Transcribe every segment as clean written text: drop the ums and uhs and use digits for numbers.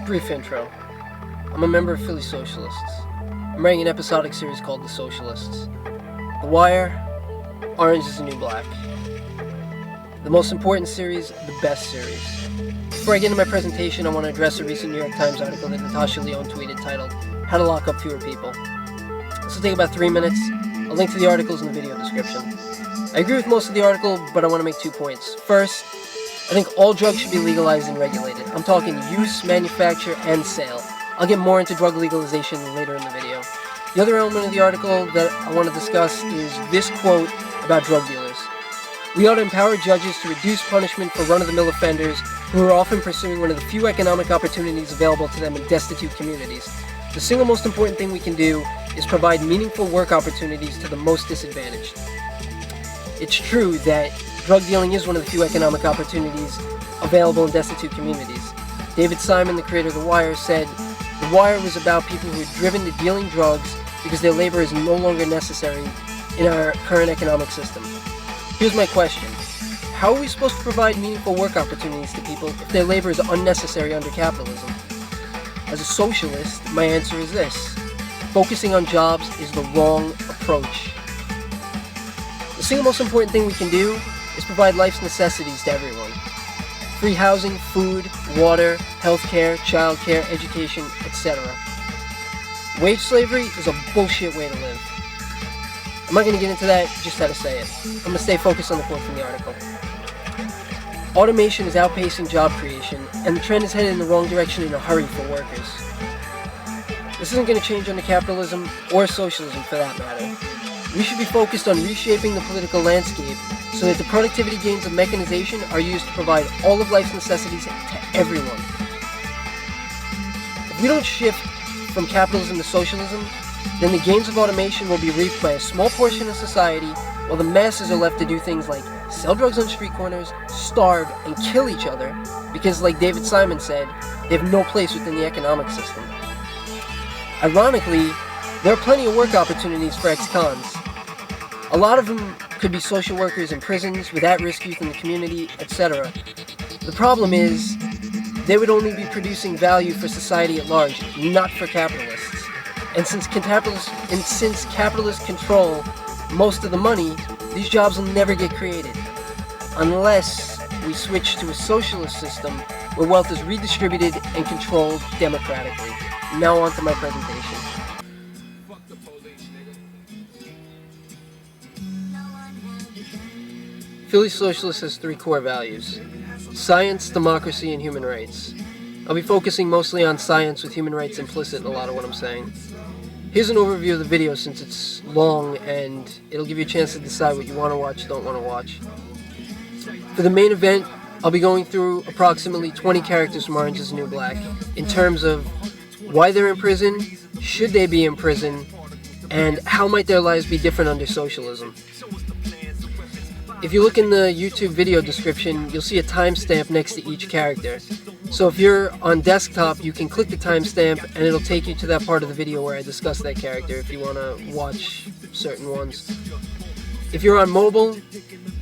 Brief intro. I'm a member of Philly Socialists. I'm writing an episodic series called The Socialists. The Wire, Orange is the New Black. The most important series, the best series. Before I get into my presentation, I want to address a recent New York Times article that Natasha Lyonne tweeted titled, How to Lock Up Fewer People. This will take about 3 minutes. I'll link to the articles in the video description. I agree with most of the article, but I want to make 2 points. First, I think all drugs should be legalized and regulated. I'm talking use, manufacture, and sale. I'll get more into drug legalization later in the video. The other element of the article that I want to discuss is this quote about drug dealers. We ought to empower judges to reduce punishment for run-of-the-mill offenders who are often pursuing one of the few economic opportunities available to them in destitute communities. The single most important thing we can do is provide meaningful work opportunities to the most disadvantaged. It's true that drug dealing is one of the few economic opportunities available in destitute communities. David Simon, the creator of The Wire, said, The Wire was about people who are driven to dealing drugs because their labor is no longer necessary in our current economic system. Here's my question. How are we supposed to provide meaningful work opportunities to people if their labor is unnecessary under capitalism? As a socialist, my answer is this. Focusing on jobs is the wrong approach. The single most important thing we can do is provide life's necessities to everyone. Free housing, food, water, healthcare, childcare, education, etc. Wage slavery is a bullshit way to live. I'm not going to get into that, just how to say it. I'm going to stay focused on the quote from the article. Automation is outpacing job creation, and the trend is headed in the wrong direction in a hurry for workers. This isn't going to change under capitalism, or socialism for that matter. We should be focused on reshaping the political landscape so that the productivity gains of mechanization are used to provide all of life's necessities to everyone. If we don't shift from capitalism to socialism, then the gains of automation will be reaped by a small portion of society, while the masses are left to do things like sell drugs on street corners, starve, and kill each other, because, like David Simon said, they have no place within the economic system. Ironically, there are plenty of work opportunities for ex-cons. A lot of them could be social workers in prisons, with at-risk youth in the community, etc. The problem is, they would only be producing value for society at large, not for capitalists. And since capitalists control most of the money, these jobs will never get created. Unless we switch to a socialist system where wealth is redistributed and controlled democratically. Now on to my presentation. Philly Socialist has 3 core values: science, democracy, and human rights. I'll be focusing mostly on science with human rights implicit in a lot of what I'm saying. Here's an overview of the video since it's long and it'll give you a chance to decide what you want to watch, don't want to watch. For the main event, I'll be going through approximately 20 characters from Orange is the New Black in terms of why they're in prison, should they be in prison, and how might their lives be different under socialism. If you look in the YouTube video description, you'll see a timestamp next to each character. So if you're on desktop, you can click the timestamp and it'll take you to that part of the video where I discuss that character if you want to watch certain ones. If you're on mobile,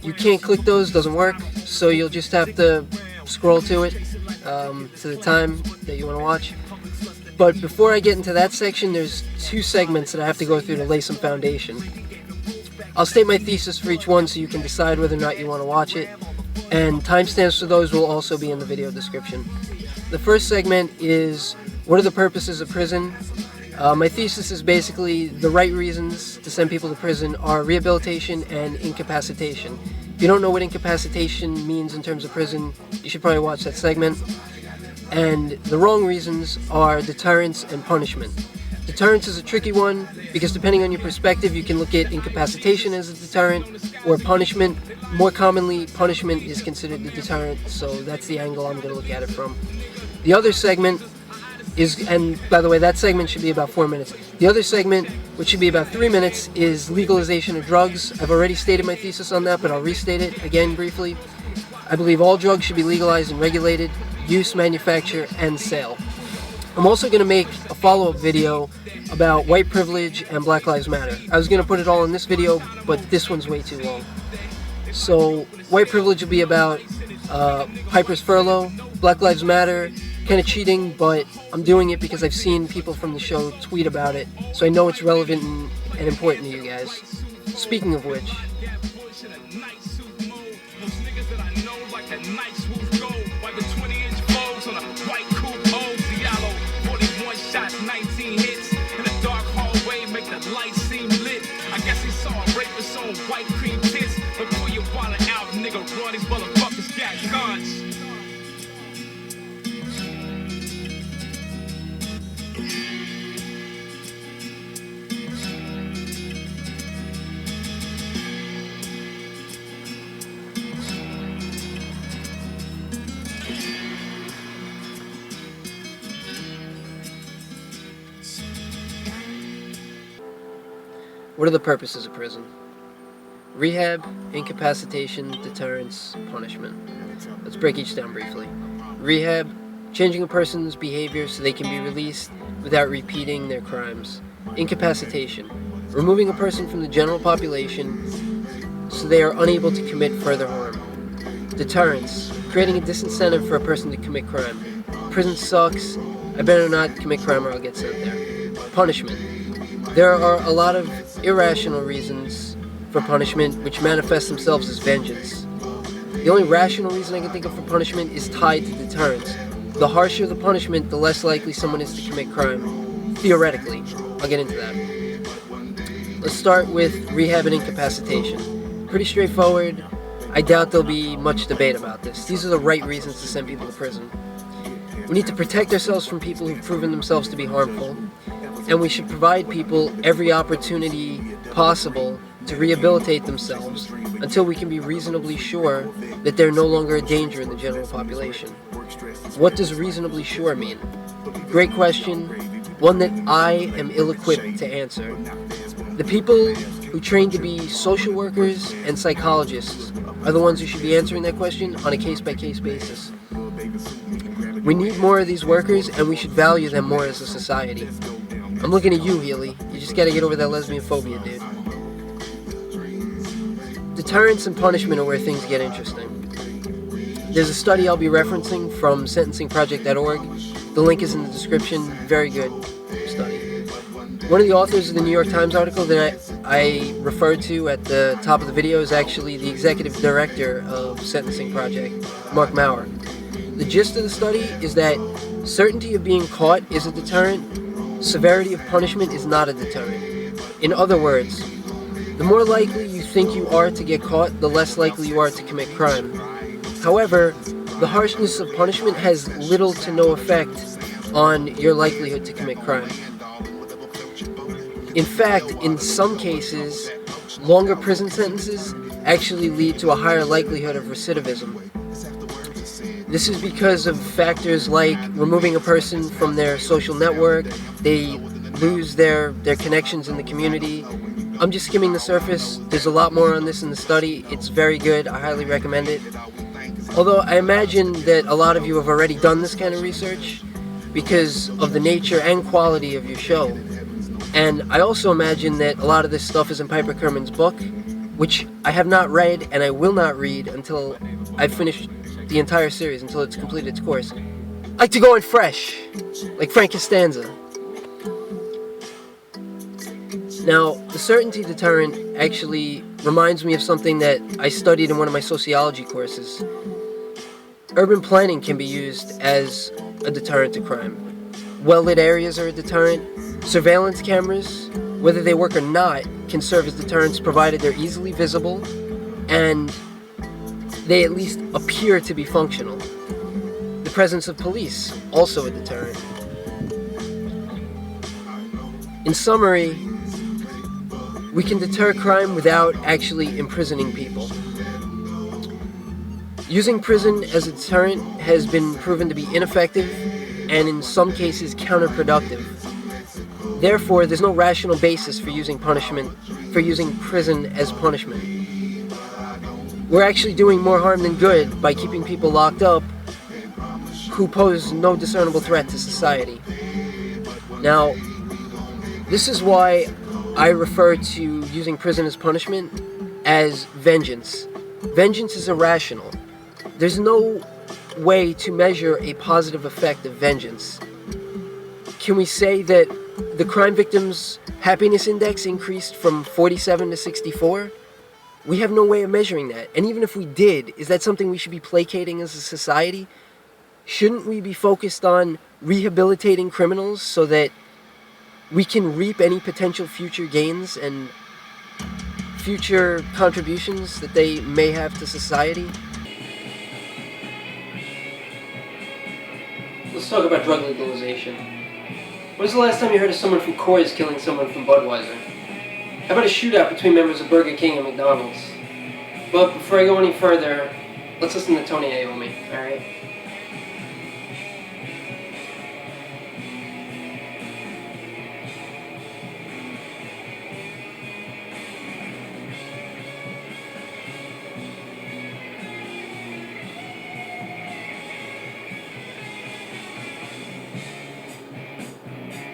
you can't click those, doesn't work, so you'll just have to scroll to it, to the time that you want to watch. But before I get into that section, there's 2 segments that I have to go through to lay some foundation. I'll state my thesis for each one so you can decide whether or not you want to watch it, and timestamps for those will also be in the video description. The first segment is, what are the purposes of prison? My thesis is basically the right reasons to send people to prison are rehabilitation and incapacitation. If you don't know what incapacitation means in terms of prison, you should probably watch that segment. And the wrong reasons are deterrence and punishment. Deterrence is a tricky one because depending on your perspective, you can look at incapacitation as a deterrent or punishment. More commonly, punishment is considered the deterrent, so that's the angle I'm going to look at it from. The other segment is, and by the way, that segment should be about 4 minutes. The other segment, which should be about 3 minutes, is legalization of drugs. I've already stated my thesis on that, but I'll restate it again briefly. I believe all drugs should be legalized and regulated, use, manufacture, and sale. I'm also going to make a follow-up video about white privilege and Black Lives Matter. I was going to put it all in this video, but this one's way too long. So, white privilege will be about Piper's furlough, Black Lives Matter, Kind of cheating, but I'm doing it because I've seen people from the show tweet about it, so I know it's relevant and important to you guys. Speaking of which, what are the purposes of prison? Rehab, incapacitation, deterrence, punishment. Let's break each down briefly. Rehab, changing a person's behavior so they can be released without repeating their crimes. Incapacitation, removing a person from the general population so they are unable to commit further harm. Deterrence, creating a disincentive for a person to commit crime. Prison sucks, I better not commit crime or I'll get sent there. Punishment, there are a lot of irrational reasons for punishment which manifest themselves as vengeance. The only rational reason I can think of for punishment is tied to deterrence. The harsher the punishment, the less likely someone is to commit crime. Theoretically. I'll get into that. Let's start with rehab and incapacitation. Pretty straightforward. I doubt there'll be much debate about this. These are the right reasons to send people to prison. We need to protect ourselves from people who've proven themselves to be harmful, and we should provide people every opportunity possible to rehabilitate themselves until we can be reasonably sure that they're no longer a danger in the general population. What does reasonably sure mean? Great question, one that I am ill-equipped to answer. The people who train to be social workers and psychologists are the ones who should be answering that question on a case-by-case basis. We need more of these workers, and we should value them more as a society. I'm looking at you, Healy. You just gotta get over that lesbian phobia, dude. Deterrence and punishment are where things get interesting. There's a study I'll be referencing from sentencingproject.org. The link is in the description. Very good study. One of the authors of the New York Times article that I referred to at the top of the video is actually the executive director of Sentencing Project, Mark Maurer. The gist of the study is that certainty of being caught is a deterrent, severity of punishment is not a deterrent. In other words, the more likely you think you are to get caught, the less likely you are to commit crime. However, the harshness of punishment has little to no effect on your likelihood to commit crime. In fact, in some cases, longer prison sentences actually lead to a higher likelihood of recidivism. This is because of factors like removing a person from their social network, they lose their connections in the community. I'm just skimming the surface. There's a lot more on this in the study. It's very good. I highly recommend it. Although I imagine that a lot of you have already done this kind of research because of the nature and quality of your show. And I also imagine that a lot of this stuff is in Piper Kerman's book, which I have not read and I will not read until I've finished the entire series, until it's completed its course. I like to go in fresh, like Frank Costanza. Now, the certainty deterrent actually reminds me of something that I studied in one of my sociology courses. Urban planning can be used as a deterrent to crime. Well-lit areas are a deterrent. Surveillance cameras, whether they work or not, can serve as deterrents provided they're easily visible and they at least appear to be functional. The presence of police, also a deterrent. In summary, we can deter crime without actually imprisoning people. Using prison as a deterrent has been proven to be ineffective and in some cases counterproductive. Therefore, there's no rational basis for using prison as punishment. We're actually doing more harm than good by keeping people locked up who pose no discernible threat to society. Now, this is why I refer to using prison as punishment as vengeance. Vengeance is irrational. There's no way to measure a positive effect of vengeance. Can we say that the crime victims' happiness index increased from 47 to 64? We have no way of measuring that. And even if we did, is that something we should be placating as a society? Shouldn't we be focused on rehabilitating criminals so that we can reap any potential future gains and future contributions that they may have to society? Let's talk about drug legalization. When was the last time you heard of someone from Coors killing someone from Budweiser? How about a shootout between members of Burger King and McDonald's? But before I go any further, let's listen to Tony Iommi, alright?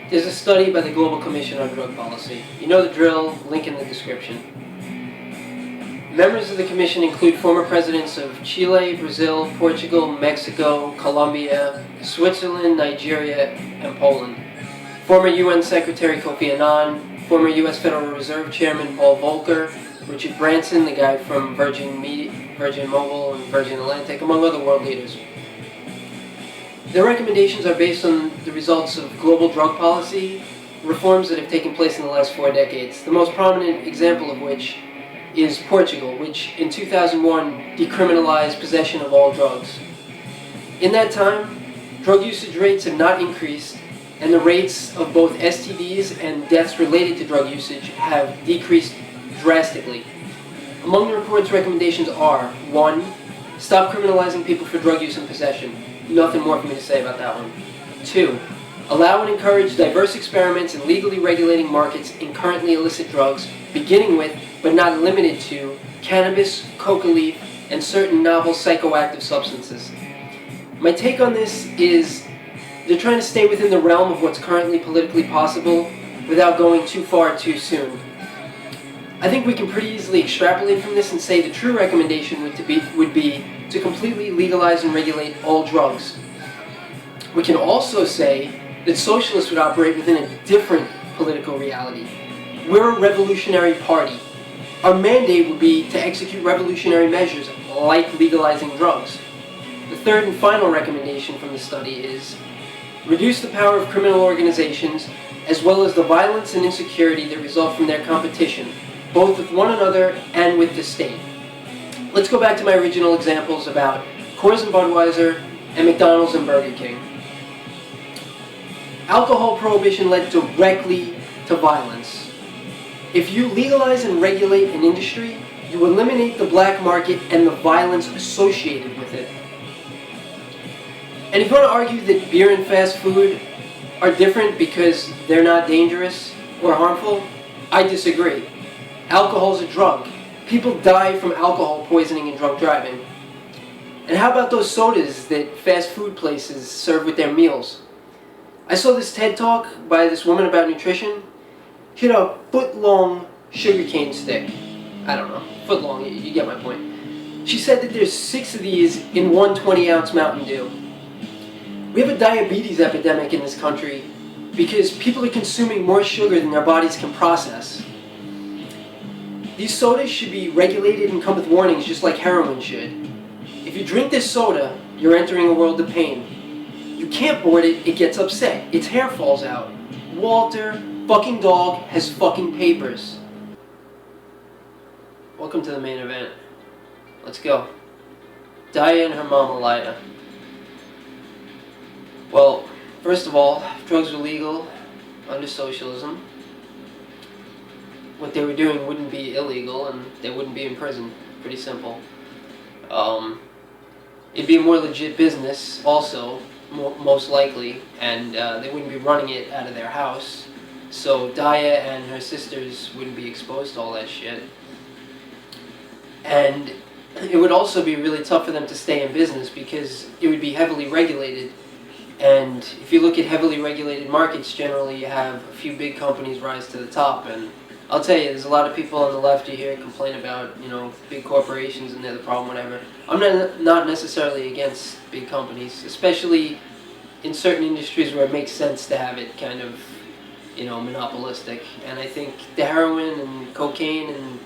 There's a study by the Global Commission on Drug Policy. You know the drill, link in the description. Members of the Commission include former presidents of Chile, Brazil, Portugal, Mexico, Colombia, Switzerland, Nigeria, and Poland. Former UN Secretary Kofi Annan, former US Federal Reserve Chairman Paul Volcker, Richard Branson, the guy from Virgin Mobile and Virgin Atlantic, among other world leaders. Their recommendations are based on the results of global drug policy reforms that have taken place in the last 4 decades, the most prominent example of which is Portugal, which in 2001 decriminalized possession of all drugs. In that time, drug usage rates have not increased, and the rates of both STDs and deaths related to drug usage have decreased drastically. Among the report's recommendations are: 1. Stop criminalizing people for drug use and possession. Nothing more for me to say about that one. 2. Allow and encourage diverse experiments in legally regulating markets in currently illicit drugs, beginning with, but not limited to, cannabis, coca leaf, and certain novel psychoactive substances. My take on this is they're trying to stay within the realm of what's currently politically possible without going too far too soon. I think we can pretty easily extrapolate from this and say the true recommendation would be to completely legalize and regulate all drugs. We can also say that socialists would operate within a different political reality. We're a revolutionary party. Our mandate would be to execute revolutionary measures like legalizing drugs. The third and final recommendation from the study is reduce the power of criminal organizations as well as the violence and insecurity that result from their competition, both with one another and with the state. Let's go back to my original examples about Coors and Budweiser and McDonald's and Burger King. Alcohol prohibition led directly to violence. If you legalize and regulate an industry, you eliminate the black market and the violence associated with it. And if you want to argue that beer and fast food are different because they're not dangerous or harmful, I disagree. Alcohol is a drug. People die from alcohol poisoning and drunk driving. And how about those sodas that fast food places serve with their meals? I saw this TED Talk by this woman about nutrition. She had a foot-long sugarcane stick. I don't know, foot-long, you get my point. She said that there's 6 of these in one 20-ounce Mountain Dew. We have a diabetes epidemic in this country because people are consuming more sugar than their bodies can process. These sodas should be regulated and come with warnings just like heroin should. If you drink this soda, you're entering a world of pain. You can't board it, it gets upset. Its hair falls out. Walter, fucking dog, has fucking papers. Welcome to the main event. Let's go. Daya and her mom, Aleida. Well, first of all, if drugs were legal under socialism, what they were doing wouldn't be illegal and they wouldn't be in prison. Pretty simple. It'd be a more legit business also, most likely, and they wouldn't be running it out of their house. So Daya and her sisters wouldn't be exposed to all that shit. And it would also be really tough for them to stay in business because it would be heavily regulated. And if you look at heavily regulated markets, generally you have a few big companies rise to the top, and I'll tell you, there's a lot of people on the left you hear complain about, you know, big corporations and they're the problem, whatever. I'm not necessarily against big companies, especially in certain industries where it makes sense to have it kind of, you know, monopolistic. And I think the heroin and cocaine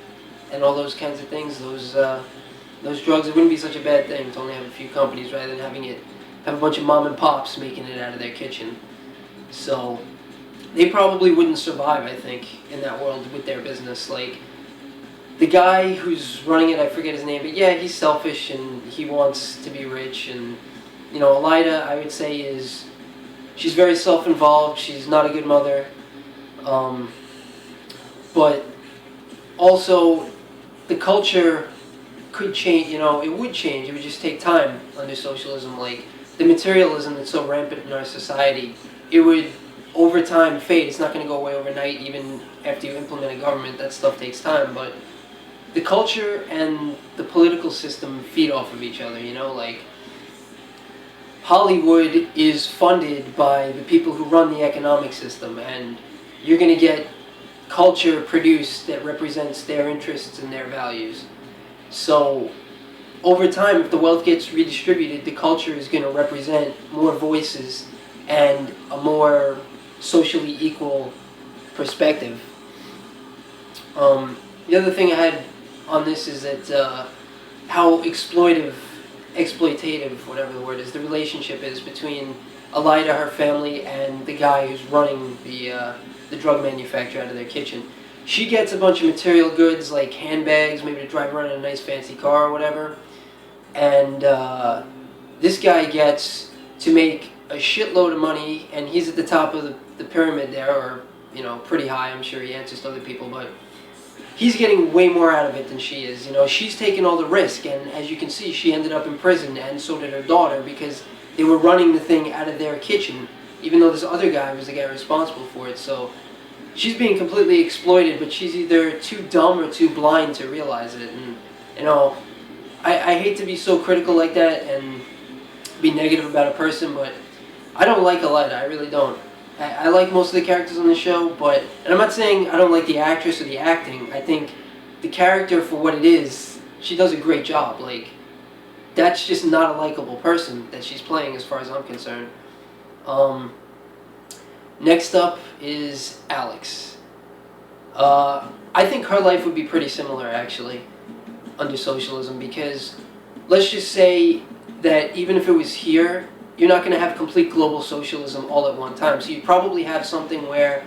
and all those kinds of things, those drugs, it wouldn't be such a bad thing to only have a few companies rather than have a bunch of mom and pops making it out of their kitchen. So they probably wouldn't survive, I think, in that world with their business. Like, the guy who's running it, I forget his name, but yeah, he's selfish and he wants to be rich. And, you know, Aleida, I would say, she's very self-involved. She's not a good mother. But also, the culture could change, you know, it would change. It would just take time under socialism. Like, the materialism that's so rampant in our society, it would over time fade. It's not going to go away overnight, even after you implement a government. That stuff takes time, but the culture and the political system feed off of each other, you know. Like, Hollywood is funded by the people who run the economic system, and you're going to get culture produced that represents their interests and their values. So over time, if the wealth gets redistributed, the culture is going to represent more voices and a more socially equal perspective. The other thing I had on this is that how exploitative, whatever the word is, the relationship is between Aleida, her family, and the guy who's running the drug manufacturer out of their kitchen. She gets a bunch of material goods like handbags, maybe to drive around in a nice fancy car or whatever, and this guy gets to make a shitload of money, and he's at the top of the pyramid there, or, you know, pretty high. I'm sure he answers to other people, but he's getting way more out of it than she is. You know, she's taking all the risk, and as you can see, she ended up in prison, and so did her daughter, because they were running the thing out of their kitchen, even though this other guy was the guy responsible for it. So she's being completely exploited, but she's either too dumb or too blind to realize it. And, you know, I hate to be so critical like that and be negative about a person, but I don't like Aleida. I really don't. I like most of the characters on the show, but, and I'm not saying I don't like the actress or the acting. I think the character, for what it is, she does a great job. Like, that's just not a likable person that she's playing, as far as I'm concerned. Next up is Alex. I think her life would be pretty similar, actually, under socialism, because let's just say that even if it was here, you're not going to have complete global socialism all at one time. So you probably have something where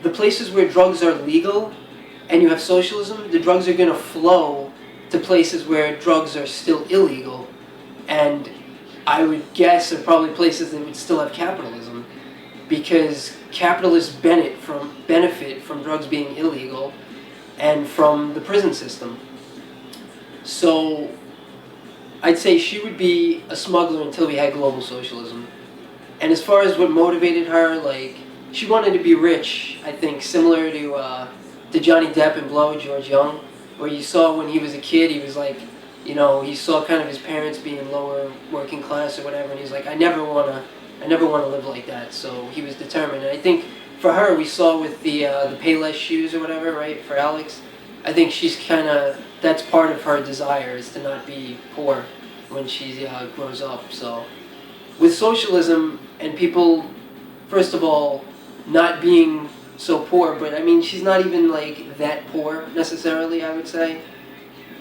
the places where drugs are legal and you have socialism, the drugs are going to flow to places where drugs are still illegal. And I would guess there are probably places that would still have capitalism, because capitalists benefit from drugs being illegal and from the prison system. So I'd say she would be a smuggler until we had global socialism. And as far as what motivated her, like, she wanted to be rich, I think, similar to Johnny Depp in Blow, George Young, where you saw when he was a kid, he was like, you know, he saw kind of his parents being lower working class or whatever, and he's like, I never want to live like that. So he was determined. And I think for her, we saw with the Payless shoes or whatever, right, for Alex, I think she's kind of, that's part of her desire, is to not be poor when she grows up. So with socialism and people, first of all, not being so poor, but I mean, she's not even like that poor necessarily, I would say.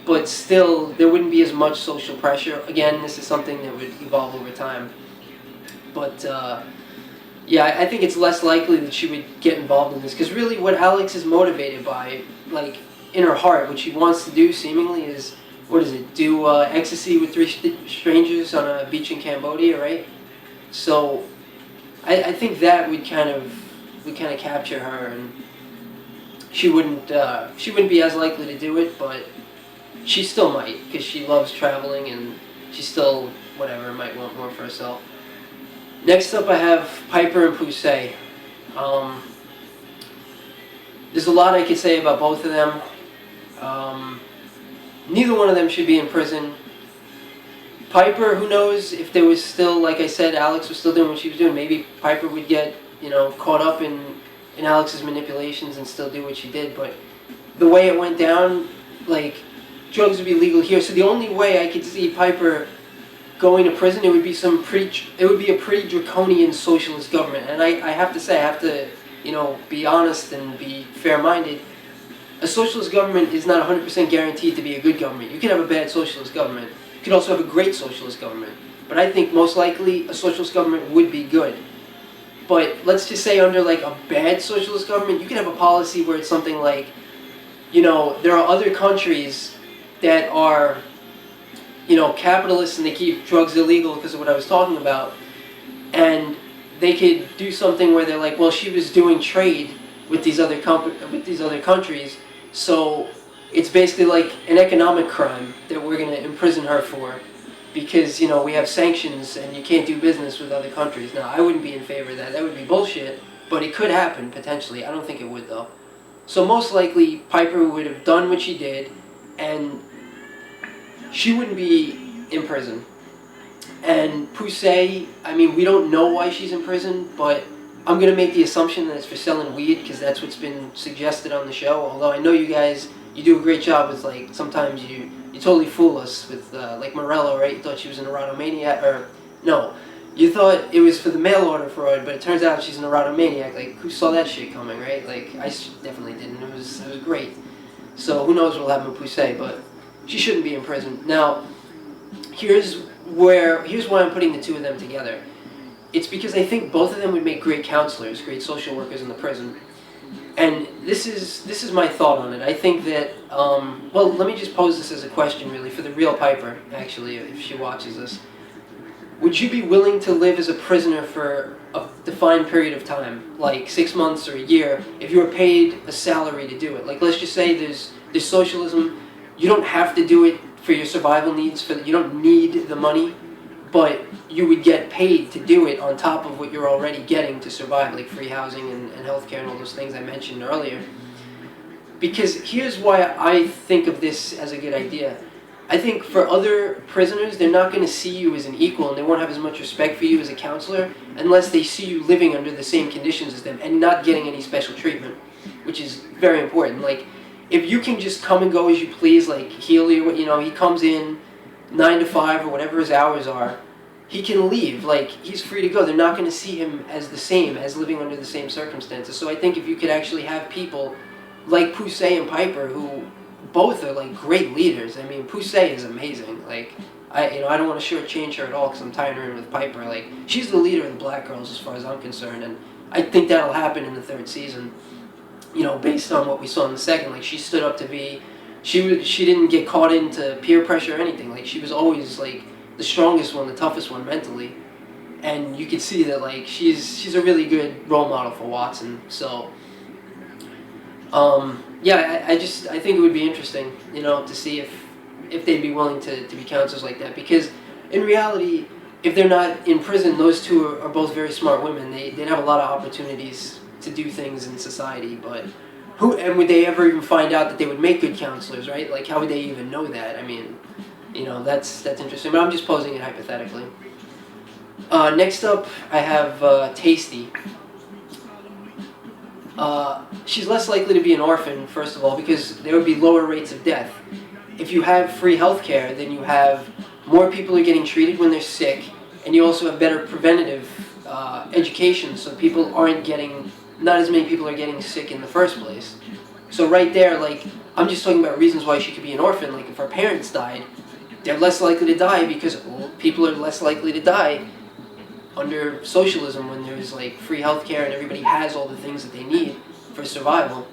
But still, there wouldn't be as much social pressure. Again, this is something that would evolve over time. But yeah, I think it's less likely that she would get involved in this, because really what Alex is motivated by, like, in her heart, what she wants to do seemingly is, what is it, do ecstasy with three strangers on a beach in Cambodia, right? So I think that would kind of capture her, and she wouldn't be as likely to do it, but she still might, because she loves traveling and she still, whatever, might want more for herself. Next up I have Piper and Poussey. There's a lot I could say about both of them. Neither one of them should be in prison. Piper, who knows if there was still, like I said, Alex was still doing what she was doing. Maybe Piper would get, you know, caught up in Alex's manipulations and still do what she did. But the way it went down, like, drugs would be legal here. So the only way I could see Piper going to prison, it would be a pretty draconian socialist government. And I have to say, I have to, you know, be honest and be fair-minded. A socialist government is not 100% guaranteed to be a good government. You can have a bad socialist government. You could also have a great socialist government. But I think most likely a socialist government would be good. But let's just say under like a bad socialist government, you can have a policy where it's something like, you know, there are other countries that are, you know, capitalists and they keep drugs illegal because of what I was talking about. And they could do something where they're like, well, she was doing trade with these other countries, so it's basically like an economic crime that we're going to imprison her for, because, you know, we have sanctions and you can't do business with other countries. Now, I wouldn't be in favor of that. That would be bullshit, but it could happen, potentially. I don't think it would, though. So most likely, Piper would have done what she did, and she wouldn't be in prison. And Poussey, I mean, we don't know why she's in prison, but I'm going to make the assumption that it's for selling weed, because that's what's been suggested on the show. Although I know you guys, you do a great job with, like, sometimes you totally fool us with, like, Morello, right? You thought she was an erotomaniac, or, no. You thought it was for the mail order fraud, but it turns out she's an erotomaniac. Like, who saw that shit coming, right? Like, I definitely didn't. It was great. So, who knows what'll happen with Poussey, but she shouldn't be in prison. Now, here's why I'm putting the two of them together. It's because I think both of them would make great counselors, great social workers in the prison. And this is my thought on it. I think that, well, let me just pose this as a question, really, for the real Piper, actually, if she watches this. Would you be willing to live as a prisoner for a defined period of time, like 6 months or a year, if you were paid a salary to do it? Like, let's just say there's socialism. You don't have to do it for your survival needs. You don't need the money, but you would get paid to do it on top of what you're already getting to survive, like free housing and healthcare and all those things I mentioned earlier. Because here's why I think of this as a good idea. I think for other prisoners, they're not going to see you as an equal, and they won't have as much respect for you as a counselor unless they see you living under the same conditions as them and not getting any special treatment, which is very important. Like, if you can just come and go as you please, like Healy, you know, he comes in 9 to 5 or whatever his hours are, he can leave. Like, he's free to go. They're not going to see him as the same, as living under the same circumstances. So I think if you could actually have people like Poussey and Piper, who both are like great leaders. I mean, Poussey is amazing. Like, I don't want to shortchange her at all because I'm tying her in with Piper. Like, she's the leader of the Black Girls as far as I'm concerned, and I think that'll happen in the 3rd season. You know, based on what we saw in the 2nd, like, she stood up to be. She didn't get caught into peer pressure or anything. Like, she was always like the strongest one, the toughest one mentally, and you could see that, like, she's a really good role model for Watson. So, yeah, I think it would be interesting, you know, to see if they'd be willing to be counselors like that. Because in reality, if they're not in prison, those two are both very smart women. They'd have a lot of opportunities to do things in society, but would they ever even find out that they would make good counselors, right? Like, how would they even know that? I mean, you know, that's interesting, but I'm just posing it hypothetically. Next up, I have Taystee. She's less likely to be an orphan, first of all, because there would be lower rates of death. If you have free healthcare, then you have more people are getting treated when they're sick, and you also have better preventative education, so not as many people are getting sick in the first place. So right there, like, I'm just talking about reasons why she could be an orphan. Like, if her parents died, they're less likely to die because old people are less likely to die under socialism when there's, like, free healthcare and everybody has all the things that they need for survival.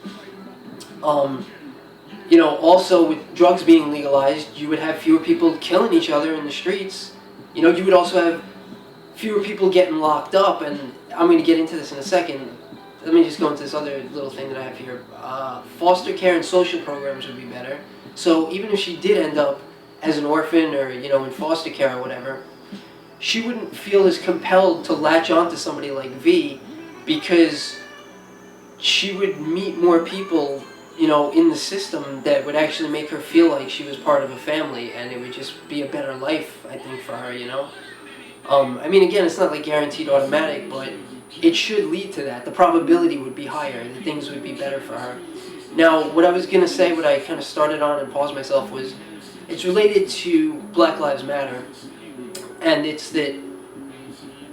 You know, also with drugs being legalized, you would have fewer people killing each other in the streets. You know, you would also have fewer people getting locked up, and I'm going to get into this in a second. Let me just go into this other little thing that I have here. Foster care and social programs would be better. So even if she did end up as an orphan or, you know, in foster care or whatever, she wouldn't feel as compelled to latch on to somebody like V, because she would meet more people, you know, in the system that would actually make her feel like she was part of a family, and it would just be a better life, I think, for her, you know? I mean, again, it's not like guaranteed automatic, but it should lead to that. The probability would be higher, and things would be better for her. Now, what I was going to say, what I kind of started on and paused myself was, it's related to Black Lives Matter. And it's that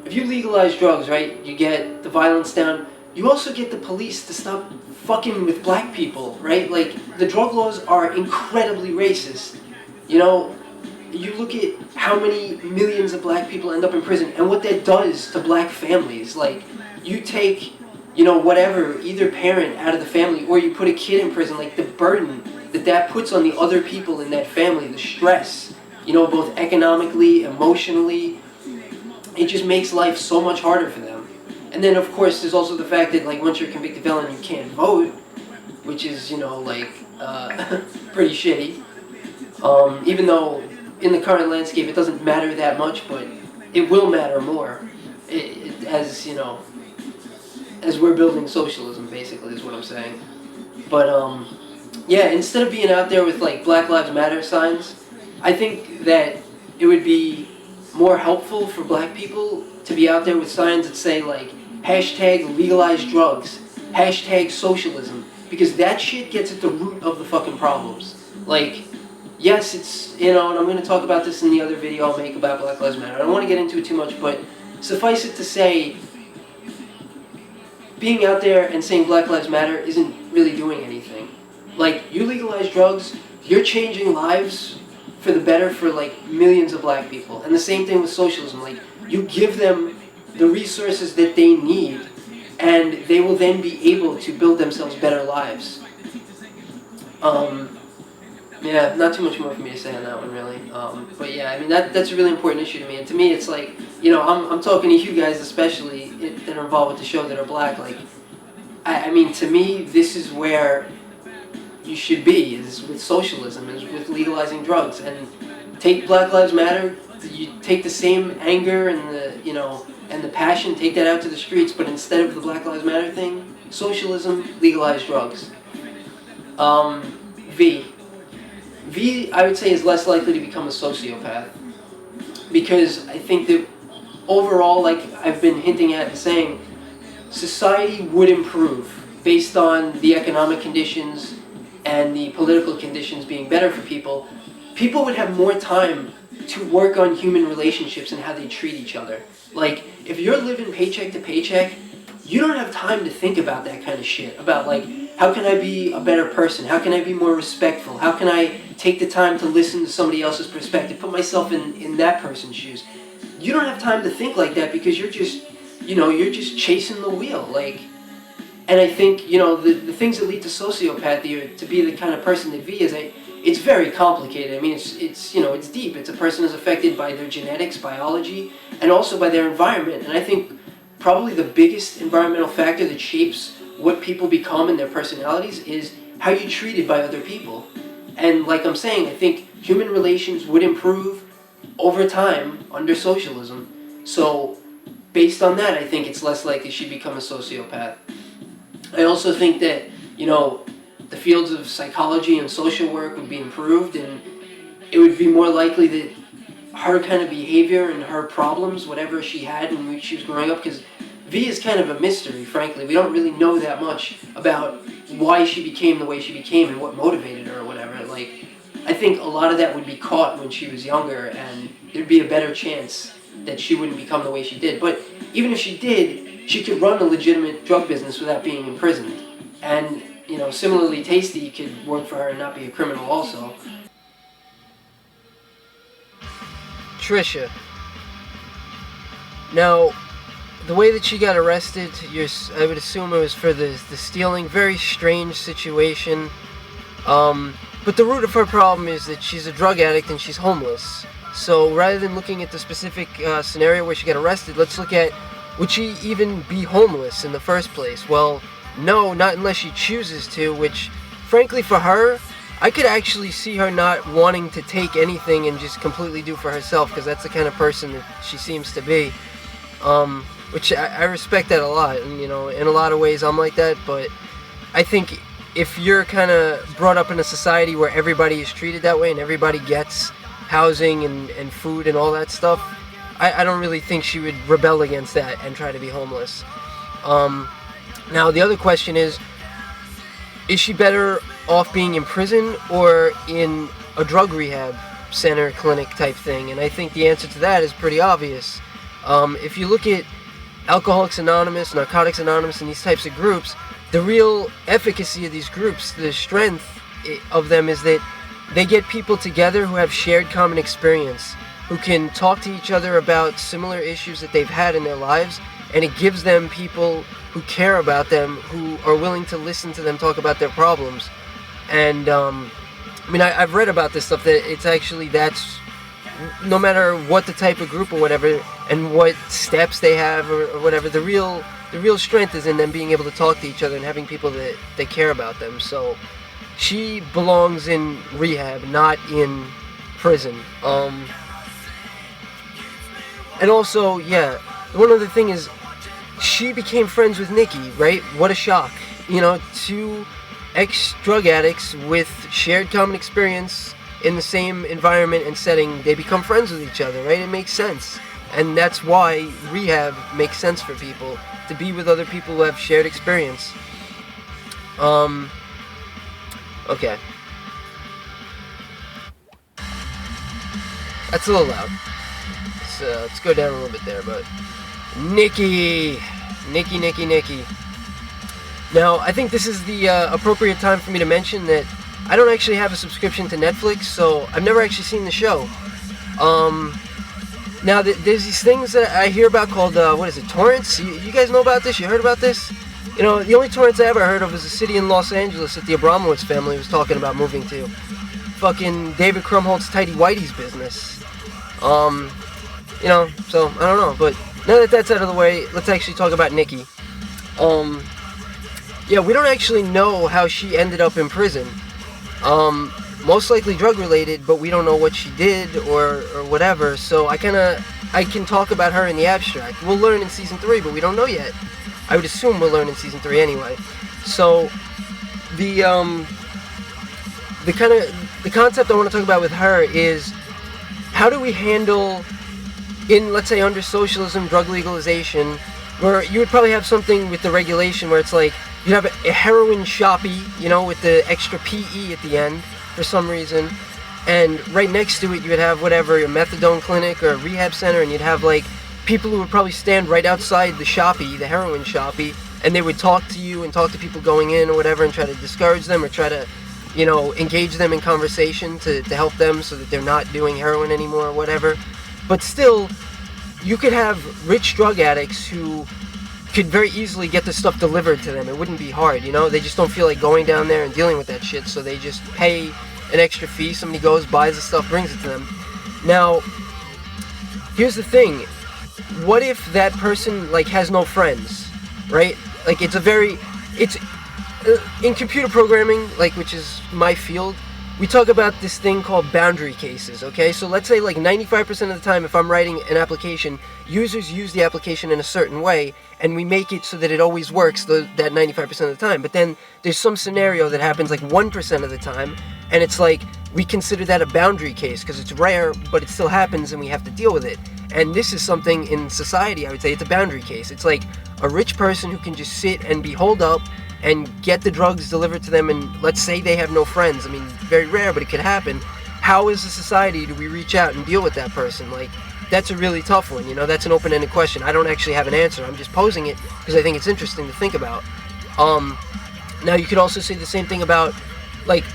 if you legalize drugs, right, you get the violence down. You also get the police to stop fucking with black people, right? Like, the drug laws are incredibly racist. You know, you look at how many millions of black people end up in prison and what that does to black families. Like, you take, you know, whatever, either parent out of the family, or you put a kid in prison, like the burden that puts on the other people in that family, the stress, you know, both economically, emotionally, it just makes life so much harder for them. And then, of course, there's also the fact that, like, once you're a convicted felon, you can't vote, which is, you know, like, pretty shitty. Even though in the current landscape it doesn't matter that much, but it will matter more, as, you know, as we're building socialism, basically, is what I'm saying. But, yeah, instead of being out there with, like, Black Lives Matter signs, I think that it would be more helpful for black people to be out there with signs that say, like, hashtag legalize drugs, hashtag socialism, because that shit gets at the root of the fucking problems. Like, yes, it's, you know, and I'm going to talk about this in the other video I'll make about Black Lives Matter. I don't want to get into it too much, but suffice it to say, being out there and saying Black Lives Matter isn't really doing anything. Like, you legalize drugs, you're changing lives for the better for, like, millions of black people. And the same thing with socialism. Like, you give them the resources that they need, and they will then be able to build themselves better lives. Yeah, not too much more for me to say on that one, really. But yeah, I mean, that's a really important issue to me. And to me, it's like, you know, I'm talking to you guys especially that are involved with the show that are black. Like, I mean, to me, this is where you should be, is with socialism, is with legalizing drugs. And take Black Lives Matter, you take the same anger and the, you know, and the passion, take that out to the streets, but instead of the Black Lives Matter thing, socialism, legalize drugs. V, I would say, is less likely to become a sociopath, because I think that overall, like I've been hinting at and saying, society would improve based on the economic conditions and the political conditions being better for people. People would have more time to work on human relationships and how they treat each other. Like, if you're living paycheck to paycheck, you don't have time to think about that kind of shit. About, like, how can I be a better person? How can I be more respectful? How can I take the time to listen to somebody else's perspective, put myself in that person's shoes? You don't have time to think like that because you're just, you know, you're just chasing the wheel. Like, and I think, you know, the things that lead to sociopathy, or to be the kind of person that V is, it's very complicated. I mean, it's you know, it's deep. It's a person who's affected by their genetics, biology, and also by their environment. And I think probably the biggest environmental factor that shapes what people become and their personalities is how you're treated by other people. And like I'm saying, I think human relations would improve over time under socialism. So based on that, I think it's less likely she'd become a sociopath. I also think that, you know, the fields of psychology and social work would be improved, and it would be more likely that her kind of behavior and her problems, whatever she had when she was growing up, because V is kind of a mystery, frankly. We don't really know that much about why she became the way she became and what motivated her or whatever. Like, I think a lot of that would be caught when she was younger, and there'd be a better chance that she wouldn't become the way she did. But even if she did, she could run a legitimate drug business without being imprisoned. And, you know, similarly, Taystee could work for her and not be a criminal also. Tricia. Now, the way that she got arrested, I would assume it was for the stealing. Very strange situation. But the root of her problem is that she's a drug addict and she's homeless. So rather than looking at the specific scenario where she got arrested, let's look at, would she even be homeless in the first place? Well, no, not unless she chooses to, which, frankly, for her, I could actually see her not wanting to take anything and just completely do for herself, because that's the kind of person that she seems to be. Which I respect that a lot, and, you know, in a lot of ways I'm like that, but I think if you're kind of brought up in a society where everybody is treated that way and everybody gets housing and food and all that stuff, I don't really think she would rebel against that and try to be homeless. Now, the other question is, is she better off being in prison or in a drug rehab center, clinic type thing? And I think the answer to that is pretty obvious. If you look at Alcoholics Anonymous, Narcotics Anonymous, and these types of groups, the real efficacy of these groups, the strength of them, is that they get people together who have shared common experience, who can talk to each other about similar issues that they've had in their lives, and it gives them people who care about them, who are willing to listen to them talk about their problems. And I've read about this stuff, that it's actually, that's no matter what the type of group or whatever, and what steps they have or whatever, the real strength is in them being able to talk to each other and having people that care about them. So she belongs in rehab, not in prison. And also, yeah, one other thing is, she became friends with Nickyyy, right? What a shock. You know, two ex-drug addicts with shared common experience in the same environment and setting, they become friends with each other, right? It makes sense. And that's why rehab makes sense for people, to be with other people who have shared experience. Okay. That's a little loud. Let's go down a little bit there, but Nickyyy. Now, I think this is the appropriate time for me to mention that I don't actually have a subscription to Netflix, so I've never actually seen the show. Now, there's these things that I hear about called, torrents? You guys know about this? You heard about this? You know, the only torrents I ever heard of was a city in Los Angeles that the Abramowitz family was talking about moving to. Fucking David Krumholtz's Tidy Whitey's business. You know, so, I don't know, but now that that's out of the way, let's actually talk about Nickyyy. Yeah, we don't actually know how she ended up in prison. Most likely drug related, but we don't know what she did or whatever, so I can talk about her in the abstract. We'll learn in season 3, but we don't know yet. I would assume we'll learn in season 3 anyway. So the concept I want to talk about with her is, how do we handle, in, let's say, under socialism, drug legalization, where you would probably have something with the regulation where it's like, you'd have a heroin shoppy, you know, with the extra PE at the end, for some reason, and right next to it you would have whatever, a methadone clinic or a rehab center, and you'd have like people who would probably stand right outside the shoppy, the heroin shoppy, and they would talk to you and talk to people going in or whatever and try to discourage them or try to, you know, engage them in conversation to help them so that they're not doing heroin anymore or whatever. But still, you could have rich drug addicts who could very easily get the stuff delivered to them. It wouldn't be hard, you know? They just don't feel like going down there and dealing with that shit, so they just pay an extra fee. Somebody goes, buys the stuff, brings it to them. Now, here's the thing. What if that person, like, has no friends, right? Like, it's in computer programming, like, which is my field, we talk about this thing called boundary cases, okay? So let's say like 95% of the time, if I'm writing an application, users use the application in a certain way, and we make it so that it always works that 95% of the time. But then there's some scenario that happens like 1% of the time, and it's like, we consider that a boundary case because it's rare, but it still happens and we have to deal with it. And this is something in society, I would say it's a boundary case. It's like a rich person who can just sit and be holed up and get the drugs delivered to them, and let's say they have no friends. I mean, very rare, but it could happen. How as a society do we reach out and deal with that person? Like, that's a really tough one, you know? That's an open-ended question. I don't actually have an answer. I'm just posing it because I think it's interesting to think about. Now, you could also say the same thing about, like,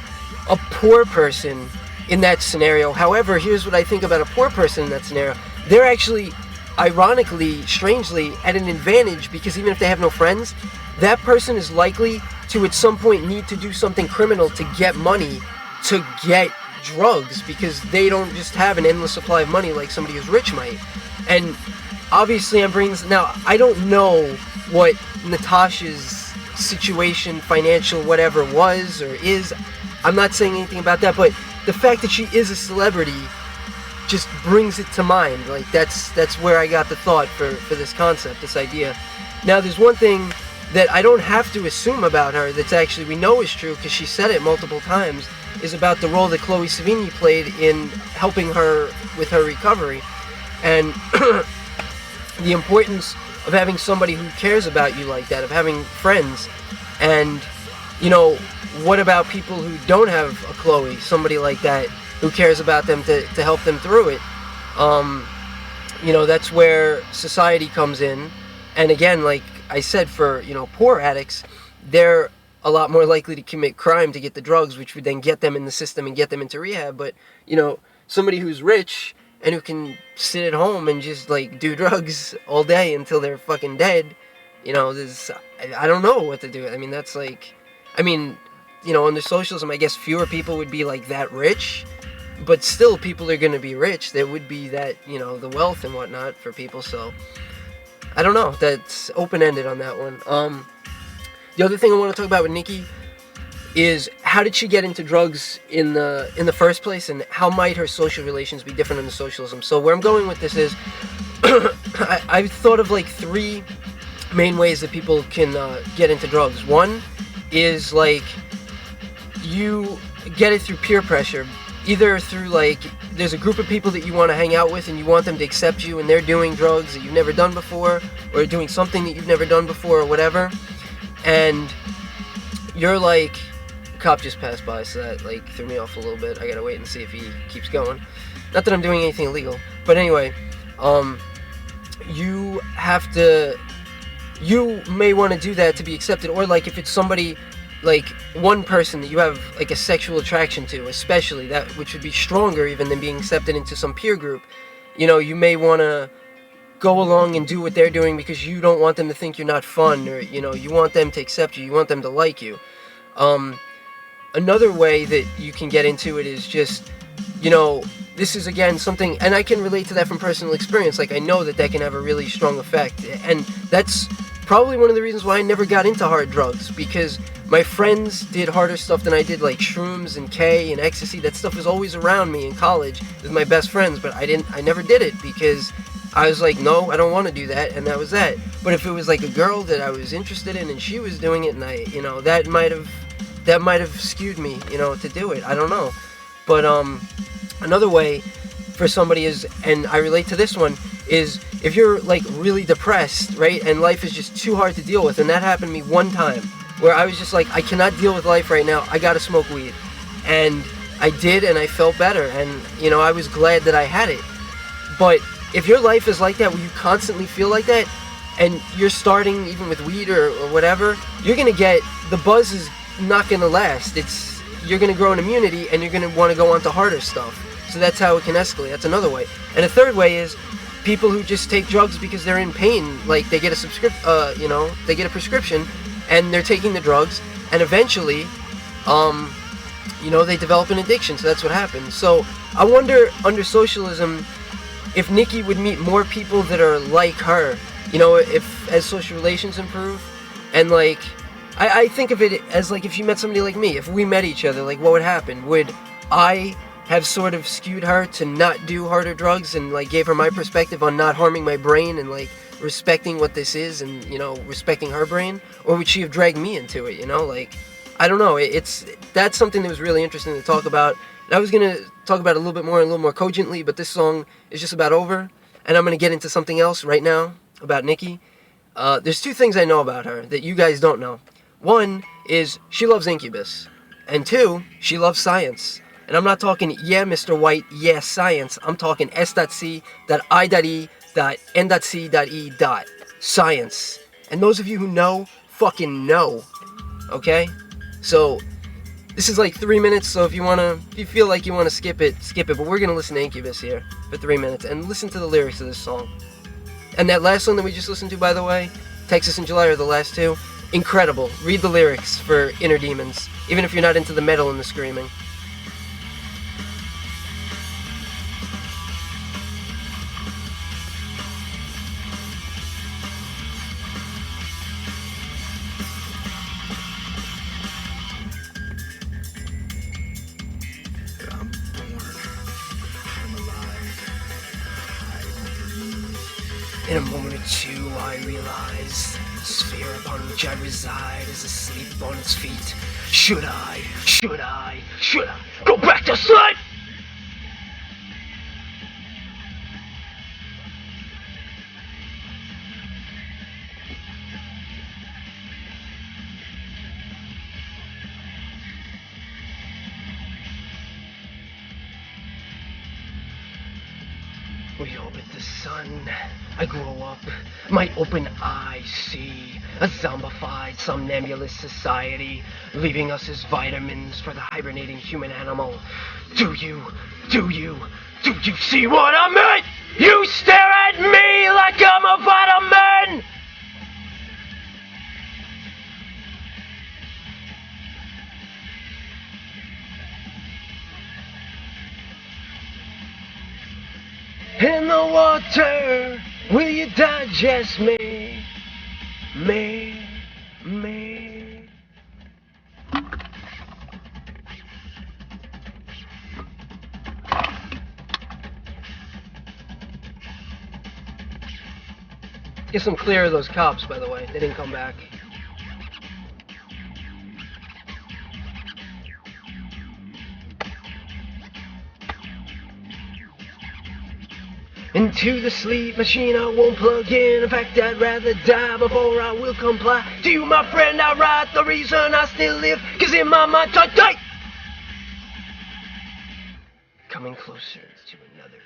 a poor person in that scenario. However, here's what I think about a poor person in that scenario. They're actually, ironically, strangely, at an advantage, because even if they have no friends, that person is likely to at some point need to do something criminal to get money to get drugs, because they don't just have an endless supply of money like somebody who's rich might. And obviously I'm bringing this, now I don't know what Natasha's situation, financial whatever, was or is. I'm not saying anything about that, but the fact that she is a celebrity just brings it to mind. Like, that's where I got the thought for this concept, this idea. Now, there's one thing that I don't have to assume about her that's actually we know is true, because she said it multiple times, is about the role that Chloe Sevigny played in helping her with her recovery, and the importance of having somebody who cares about you like that, of having friends. And, you know, what about people who don't have a Chloe, somebody like that, who cares about them to help them through it? You know, that's where society comes in. And again, like I said, for, you know, poor addicts, they're a lot more likely to commit crime to get the drugs, which would then get them in the system and get them into rehab. But, you know, somebody who's rich and who can sit at home and just, like, do drugs all day until they're fucking dead, you know, I don't know what to do. I mean, that's like, I mean, you know, under socialism, I guess fewer people would be, like, that rich. But still, people are going to be rich. There would be that, you know, the wealth and whatnot for people. So, I don't know. That's open-ended on that one. The other thing I want to talk about with Nickyyy is how did she get into drugs in the first place, and how might her social relations be different under socialism? So where I'm going with this is, I've thought of like 3 main ways that people can get into drugs. One is like you get it through peer pressure. Either through, like, there's a group of people that you want to hang out with and you want them to accept you, and they're doing drugs that you've never done before, or doing something that you've never done before, or whatever, and you're like, the cop just passed by, so that, like, threw me off a little bit. I gotta wait and see if he keeps going. Not that I'm doing anything illegal, but anyway, you may want to do that to be accepted, or, like, if it's somebody, like, one person that you have, like, a sexual attraction to, especially, that, which would be stronger even than being accepted into some peer group, you know, you may want to go along and do what they're doing because you don't want them to think you're not fun, or, you know, you want them to accept you, you want them to like you. Another way that you can get into it is just, you know, this is, again, something, and I can relate to that from personal experience, like, I know that can have a really strong effect, and that's probably one of the reasons why I never got into hard drugs, because my friends did harder stuff than I did, like shrooms and K and ecstasy. That stuff was always around me in college with my best friends, but I never did it because I was like, no, I don't want to do that, and that was that. But if it was like a girl that I was interested in and she was doing it, and I, you know, that might have skewed me, you know, to do it. I don't know. But another way for somebody is, and I relate to this one, is if you're like really depressed, right, and life is just too hard to deal with, and that happened to me one time, where I was just like, I cannot deal with life right now, I gotta smoke weed. And I did, and I felt better, and, you know, I was glad that I had it. But if your life is like that, where you constantly feel like that, and you're starting even with weed or whatever, you're gonna get, the buzz is not gonna last. You're gonna grow an immunity, and you're gonna wanna go on to harder stuff. So that's how it can escalate. That's another way. And a third way is people who just take drugs because they're in pain, like they get a they get a prescription, and they're taking the drugs, and eventually, you know, they develop an addiction. So that's what happens. So I wonder, under socialism, if Nickyyy would meet more people that are like her, you know, as social relations improve, and like, I think of it as like if she met somebody like me, if we met each other, like what would happen? Would I have sort of skewed her to not do harder drugs, and like gave her my perspective on not harming my brain, and like respecting what this is, and, you know, respecting her brain? Or would she have dragged me into it, you know? Like, I don't know. That's something that was really interesting to talk about. And I was going to talk about it a little bit more and a little more cogently, but this song is just about over, and I'm going to get into something else right now about Nickyyy. There's 2 things I know about her that you guys don't know. One is she loves Incubus, and 2, she loves science. And I'm not talking, yeah, Mr. White, yeah, science. I'm talking S.C.I.N.C.E. Science. And those of you who know, fucking know. Okay? So, this is like 3 minutes, so if you feel like you want to skip it, skip it. But we're going to listen to Incubus here for 3 minutes and listen to the lyrics of this song. And that last song that we just listened to, by the way, Texas in July, are the last 2. Incredible. Read the lyrics for Inner Demons, even if you're not into the metal and the screaming. In a moment or two I realize the sphere upon which I reside is asleep on its feet. Should I go back to sleep? We orbit the sun. I grow up. My open eyes see a zombified, somnambulous society, leaving us as vitamins for the hibernating human animal. Do you see what I mean? You stare at me like I'm a vitamin! In the water, will you digest me? Me. Guess I'm clear of those cops, by the way. They didn't come back. Into the sleep machine I won't plug in. In fact, I'd rather die before I will comply. To you, my friend, I write the reason I still live, 'cause in my mind, tight. Coming closer to another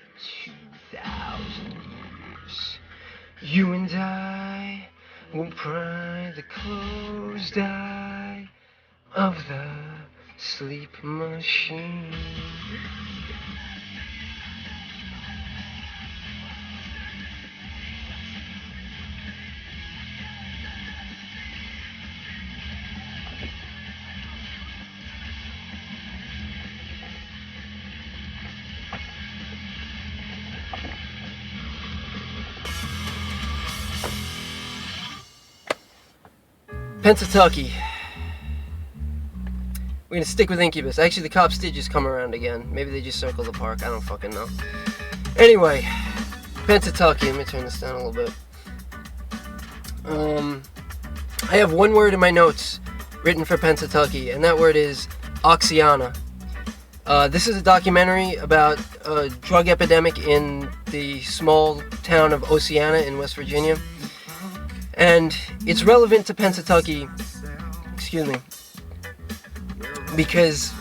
2,000 years. You and I will pry the closed eye of the sleep machine. Pennsatucky. We're gonna stick with Incubus. Actually, the cops did just come around again. Maybe they just circled the park. I don't fucking know. Anyway, Pennsatucky. Let me turn this down a little bit. I have one word in my notes written for Pennsatucky, and that word is Oxiana. This is a documentary about a drug epidemic in the small town of Oceana in West Virginia. And it's relevant to Pennsatucky, because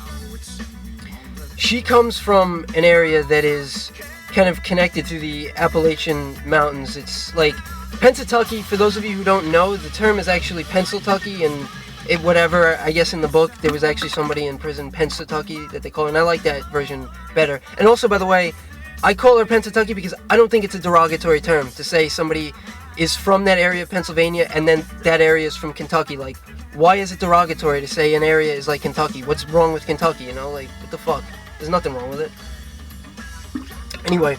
she comes from an area that is kind of connected to the Appalachian Mountains. It's like Pennsatucky, for those of you who don't know, the term is actually Pennsatucky, and I guess in the book there was actually somebody in prison, Pennsatucky, that they call her, and I like that version better. And also, by the way, I call her Pennsatucky because I don't think it's a derogatory term to say somebody is from that area of Pennsylvania and then that area is from Kentucky. Like, why is it derogatory to say an area is like Kentucky? What's wrong with Kentucky, you know? Like, what the fuck? There's nothing wrong with it. Anyway,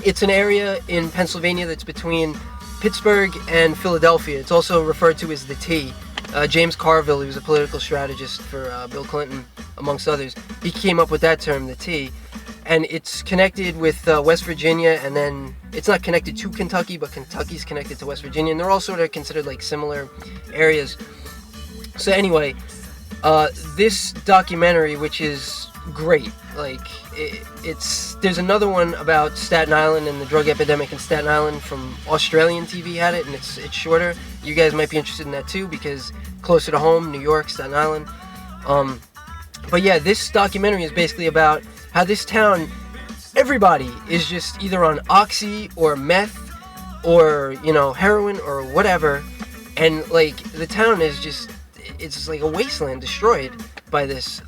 it's an area in Pennsylvania that's between Pittsburgh and Philadelphia. It's also referred to as the T. James Carville, who was a political strategist for Bill Clinton, amongst others, he came up with that term, the T. And it's connected with West Virginia, and then it's not connected to Kentucky, but Kentucky's connected to West Virginia, and they're all sort of considered like similar areas. So anyway, this documentary, which is great, like there's another one about Staten Island and the drug epidemic in Staten Island from Australian TV had it, and it's shorter. You guys might be interested in that too, because closer to home, New York, Staten Island. But yeah, this documentary is basically about how this town, everybody is just either on oxy or meth or, you know, heroin or whatever, and like the town is just, it's just like a wasteland destroyed by this.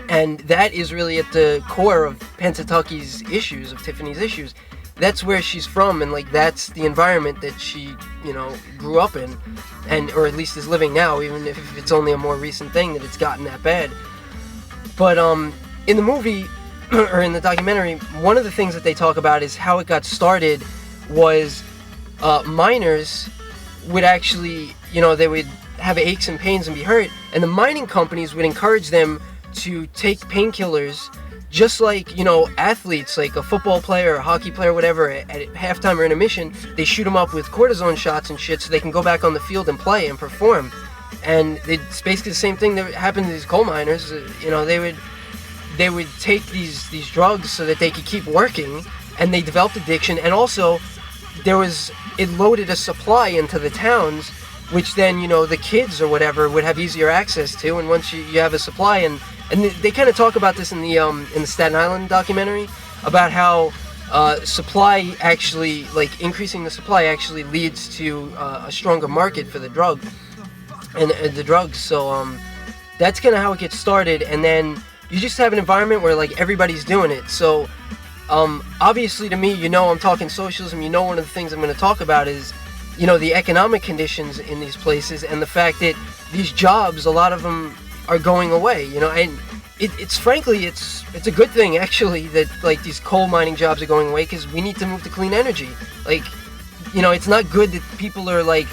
And that is really at the core of Pennsatucky's issues, of Tiffany's issues. That's where she's from, and like that's the environment that she, you know, grew up in, and or at least is living now, even if it's only a more recent thing that it's gotten that bad. But in the movie, or in the documentary, one of the things that they talk about is how it got started was miners would actually, you know, they would have aches and pains and be hurt, and the mining companies would encourage them to take painkillers, just like, you know, athletes, like a football player or a hockey player, whatever, at halftime or intermission, they shoot them up with cortisone shots and shit so they can go back on the field and play and perform. And it's basically the same thing that happened to these coal miners. You know, they would take these drugs so that they could keep working, and they developed addiction. And also, it loaded a supply into the towns, which then, you know, the kids or whatever would have easier access to. And once you have a supply, and they kind of talk about this in the Staten Island documentary, about how supply actually, like increasing the supply actually leads to a stronger market for the drug and the drugs. So that's kind of how it gets started, and then you just have an environment where like everybody's doing it. So obviously to me, I'm talking socialism. One of the things I'm going to talk about is the economic conditions in these places, and the fact that these jobs, a lot of them are going away, and it's frankly, it's a good thing actually that like these coal mining jobs are going away, because we need to move to clean energy. Like, it's not good that people are like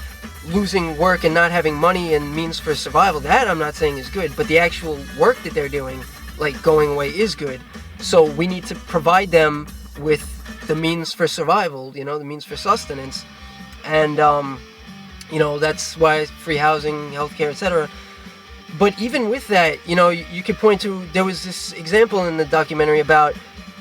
losing work and not having money and means for survival. That I'm not saying is good, but the actual work that they're doing, like going away, is good. So we need to provide them with the means for survival, the means for sustenance. And, that's why free housing, healthcare, etc. But even with that, you could point to, there was this example in the documentary about,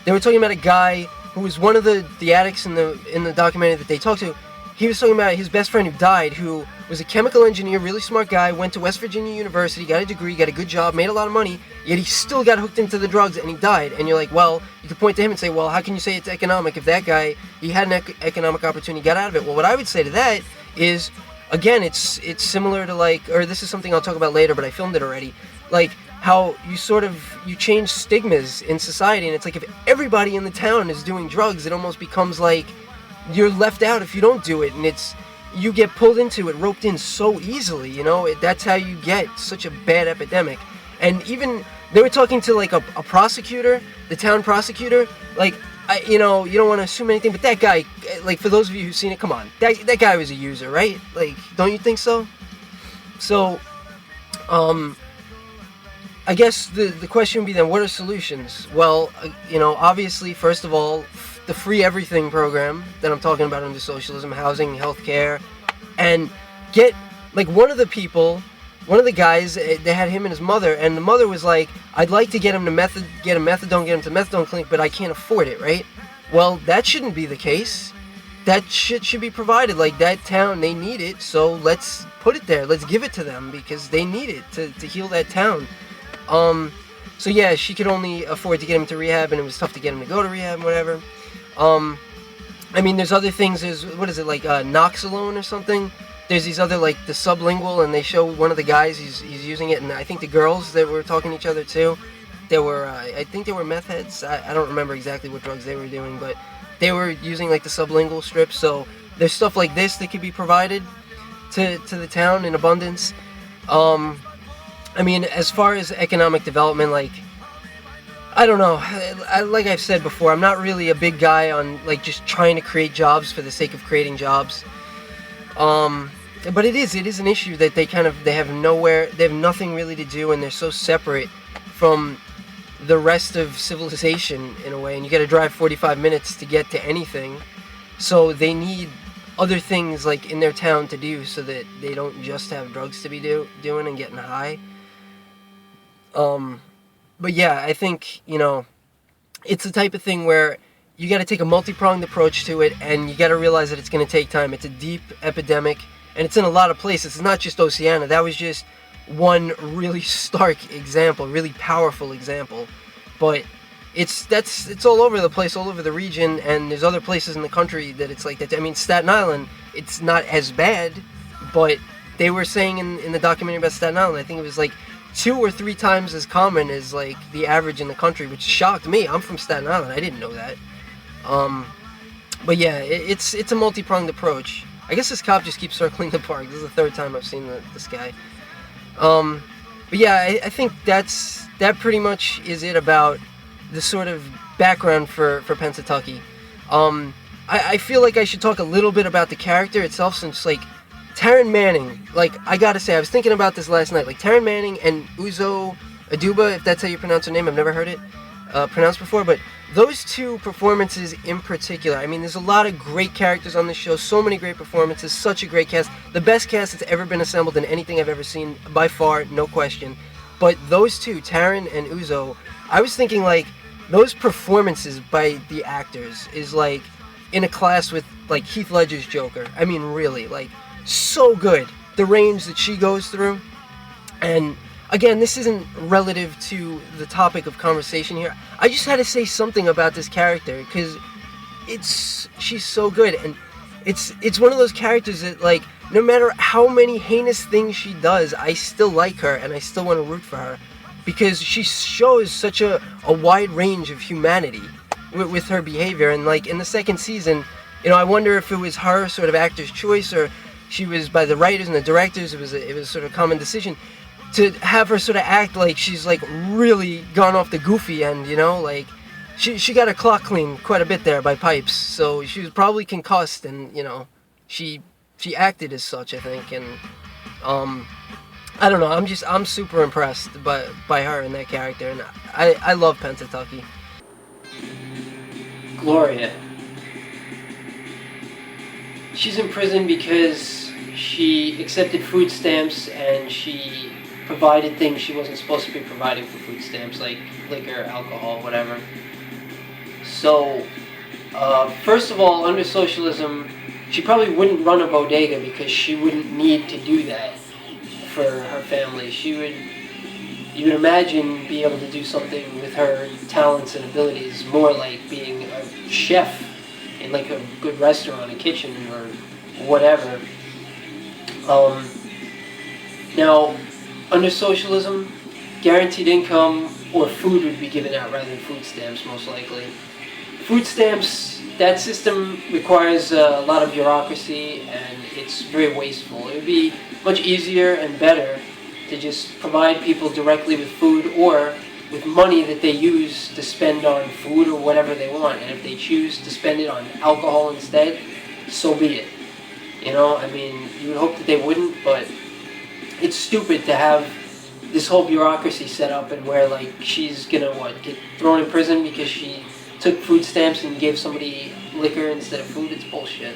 they were talking about a guy who was one of the addicts in the documentary that they talked to. He was talking about his best friend who died, who was a chemical engineer, really smart guy, went to West Virginia University, got a degree, got a good job, made a lot of money, yet he still got hooked into the drugs and he died. And you're like, well, you could point to him and say, well, how can you say it's economic if that guy, he had an economic opportunity, got out of it? Well, what I would say to that is, again, it's similar to like, or this is something I'll talk about later, but I filmed it already, like how you change stigmas in society, and it's like if everybody in the town is doing drugs, it almost becomes like you're left out if you don't do it, and you get pulled into it, roped in so easily, that's how you get such a bad epidemic. And even, they were talking to like a prosecutor, the town prosecutor, like, you don't want to assume anything, but that guy, like, for those of you who've seen it, come on, that guy was a user, right? Like, don't you think so? So, I guess the question would be then, what are solutions? Well, obviously, first of all, the free everything program that I'm talking about under socialism, housing, healthcare, and get, like, one of the guys, they had him and his mother, and the mother was like, I'd like to get him to methadone, get him to methadone clinic, but I can't afford it, right? Well, that shouldn't be the case. That shit should be provided. Like, that town, they need it, so let's put it there. Let's give it to them, because they need it to heal that town. So yeah, she could only afford to get him to rehab, and it was tough to get him to go to rehab and whatever. I mean, there's other things, what is it, like, Noxalone or something? There's these other, like, the sublingual, and they show one of the guys, he's using it, and I think the girls that were talking to each other, too, they were, I think they were meth heads. I don't remember exactly what drugs they were doing, but they were using, like, the sublingual strips, so there's stuff like this that could be provided to the town in abundance. I mean, as far as economic development, like, I don't know, like I've said before, I'm not really a big guy on, like, just trying to create jobs for the sake of creating jobs. But it is an issue that they have nothing really to do, and they're so separate from the rest of civilization in a way, and you gotta drive 45 minutes to get to anything, so they need other things, like, in their town to do, so that they don't just have drugs to be doing and getting high. But yeah, I think, it's the type of thing where you gotta take a multi-pronged approach to it, and you gotta realize that it's gonna take time. It's a deep epidemic, and it's in a lot of places. It's not just Oceania. That was just one really stark example, really powerful example. But it's all over the place, all over the region, and there's other places in the country that it's like that. I mean, Staten Island, it's not as bad, but they were saying in the documentary about Staten Island, I think it was like 2 or 3 times as common as like the average in the country, which shocked me. I'm from Staten Island. I didn't know that. But yeah, it's a multi-pronged approach. I guess this cop just keeps circling the park. This is the 3rd time I've seen this guy. But yeah, I think that pretty much is it about the sort of background for Pennsatucky. I feel like I should talk a little bit about the character itself, since, like, Taryn Manning, like, I gotta say, I was thinking about this last night, like, Taryn Manning and Uzo Aduba, if that's how you pronounce her name, I've never heard it pronounced before, but those 2 performances in particular, I mean, there's a lot of great characters on this show, so many great performances, such a great cast, the best cast that's ever been assembled in anything I've ever seen, by far, no question. But those 2, Taryn and Uzo, I was thinking, like, those performances by the actors is, like, in a class with, like, Heath Ledger's Joker. I mean, really, like, so good. The range that she goes through. And again, this isn't relative to the topic of conversation here. I just had to say something about this character, because she's so good, and it's one of those characters that, like, no matter how many heinous things she does, I still like her and I still want to root for her, because she shows such a wide range of humanity with her behavior. And like in the second season, you know, I wonder if it was her sort of actor's choice, or she was by the writers and the directors. It was sort of a common decision to have her sort of act like she's like really gone off the goofy end, you know, like she got her clock cleaned quite a bit there by pipes, so she was probably concussed, and you know, she acted as such, I think. And I don't know, I'm super impressed by her and that character, and I love Pennsatucky. Gloria. She's in prison because she accepted food stamps and she provided things she wasn't supposed to be providing for food stamps, like liquor, alcohol, whatever. So, first of all, under socialism, she probably wouldn't run a bodega because she wouldn't need to do that for her family. She would, you would imagine, be able to do something with her talents and abilities, more like being a chef in like a good restaurant, a kitchen, or whatever. Now, under socialism, guaranteed income or food would be given out rather than food stamps, most likely. Food stamps, that system requires a lot of bureaucracy and it's very wasteful. It would be much easier and better to just provide people directly with food or with money that they use to spend on food or whatever they want. And if they choose to spend it on alcohol instead, so be it. You know, I mean, you would hope that they wouldn't, but it's stupid to have this whole bureaucracy set up and where, like, she's gonna, get thrown in prison because she took food stamps and gave somebody liquor instead of food. It's bullshit.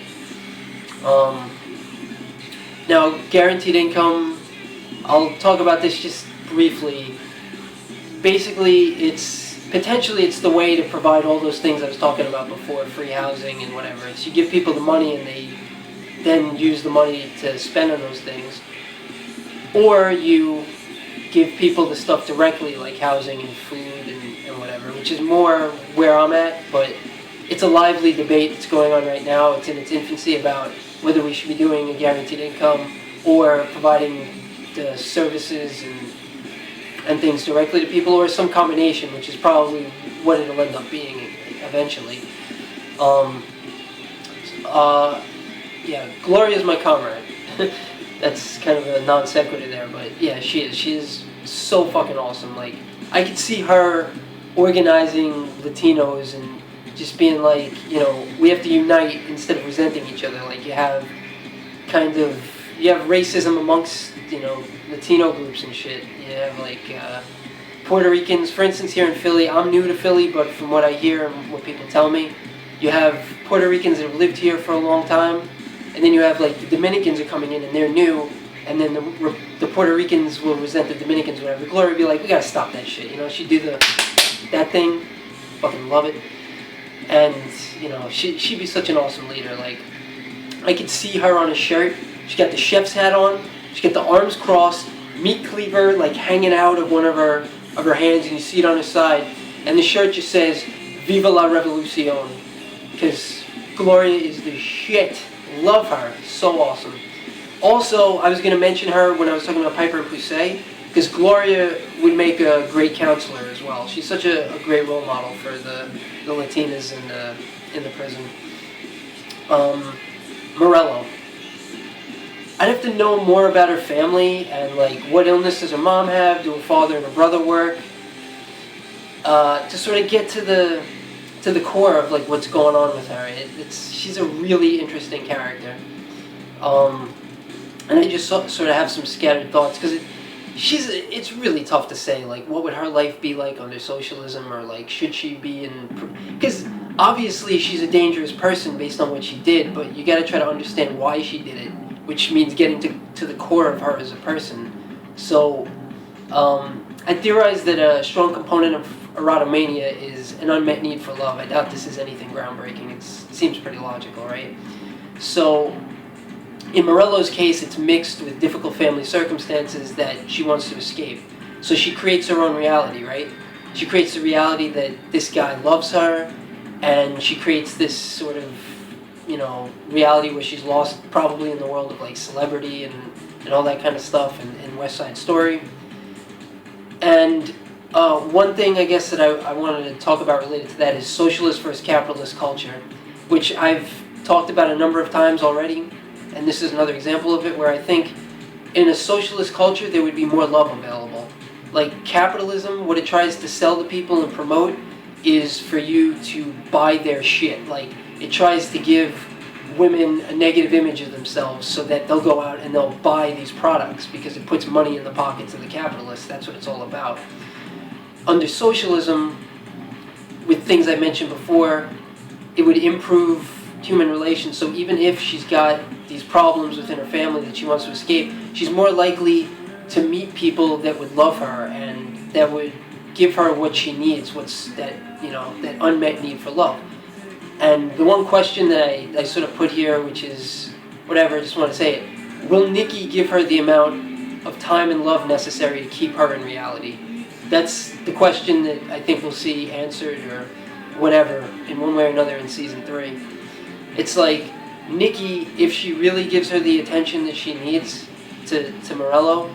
Now, guaranteed income, I'll talk about this just briefly. Basically, it's the way to provide all those things I was talking about before, free housing and whatever. It's you give people the money and they then use the money to spend on those things. Or you give people the stuff directly, like housing and food and whatever, which is more where I'm at, but it's a lively debate that's going on right now. It's in its infancy about whether we should be doing a guaranteed income or providing the services and things directly to people, or some combination, which is probably what it'll end up being eventually. Yeah, Gloria is my comrade. That's kind of a non sequitur there, but yeah, she is. She is so fucking awesome. Like, I could see her organizing Latinos and just being like, you know, we have to unite instead of resenting each other. Like, you have racism amongst, you know, Latino groups and shit. You have like Puerto Ricans, for instance, here in Philly. I'm new to Philly, but from what I hear and what people tell me, you have Puerto Ricans that have lived here for a long time, and then you have like the Dominicans are coming in and they're new, and then the Puerto Ricans will resent the Dominicans, whatever. Gloria would be like, we gotta stop that shit, you know. She'd do that thing, fucking love it, and you know, she'd be such an awesome leader. Like, I could see her on a shirt. She got the chef's hat on. She got the arms crossed, meat cleaver like hanging out of one of her hands, and you see it on her side, and the shirt just says "Viva la Revolucion," because Gloria is the shit. Love her, so awesome. Also, I was going to mention her when I was talking about Piper and Poussey, because Gloria would make a great counselor as well. She's such a great role model for the Latinas in the prison. Morello. I'd have to know more about her family and like what illness does her mom have, do her father and her brother work, to sort of get to the core of like what's going on with her. She's a really interesting character, and I just sort of have some scattered thoughts because it's really tough to say like what would her life be like under socialism, or like should she be in, because obviously she's a dangerous person based on what she did, but you got to try to understand why she did it, which means getting to the core of her as a person. So I theorize that a strong component of erotomania is an unmet need for love. I doubt this is anything groundbreaking. It seems pretty logical, right? So in Morello's case, it's mixed with difficult family circumstances that she wants to escape. So she creates her own reality, right? She creates the reality that this guy loves her, and she creates this sort of, reality where she's lost probably in the world of like celebrity and all that kind of stuff in West Side Story. And one thing I guess that I wanted to talk about related to that is socialist versus capitalist culture, which I've talked about a number of times already, and this is another example of it, where I think in a socialist culture there would be more love available. Like capitalism, what it tries to sell to people and promote is for you to buy their shit. Like it tries to give women a negative image of themselves so that they'll go out and they'll buy these products because it puts money in the pockets of the capitalists. That's what it's all about. Under socialism, with things I mentioned before, it would improve human relations. So even if she's got these problems within her family that she wants to escape, she's more likely to meet people that would love her and that would give her what she needs, that unmet need for love. And the one question that I sort of put here, which is whatever, I just want to say it. Will Nickyyy give her the amount of time and love necessary to keep her in reality? That's the question that I think we'll see answered or whatever in one way or another in season 3. It's like Nickyyy, if she really gives her the attention that she needs to Morello,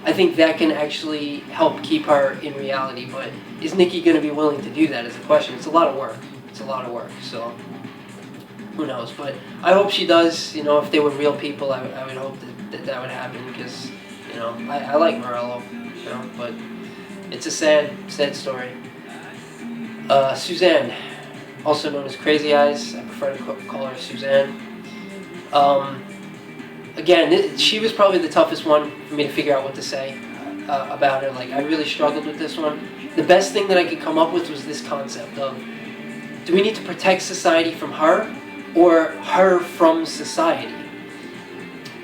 I think that can actually help keep her in reality. But is Nickyyy going to be willing to do that is the question. It's a lot of work. So who knows? But I hope she does. If they were real people, I would hope that would happen because, I like Morello, but it's a sad story. Suzanne, also known as Crazy Eyes. I prefer to call her Suzanne. Again, she was probably the toughest one for me to figure out what to say about her. Like, I really struggled with this one. The best thing that I could come up with was this concept of, do we need to protect society from her or her from society?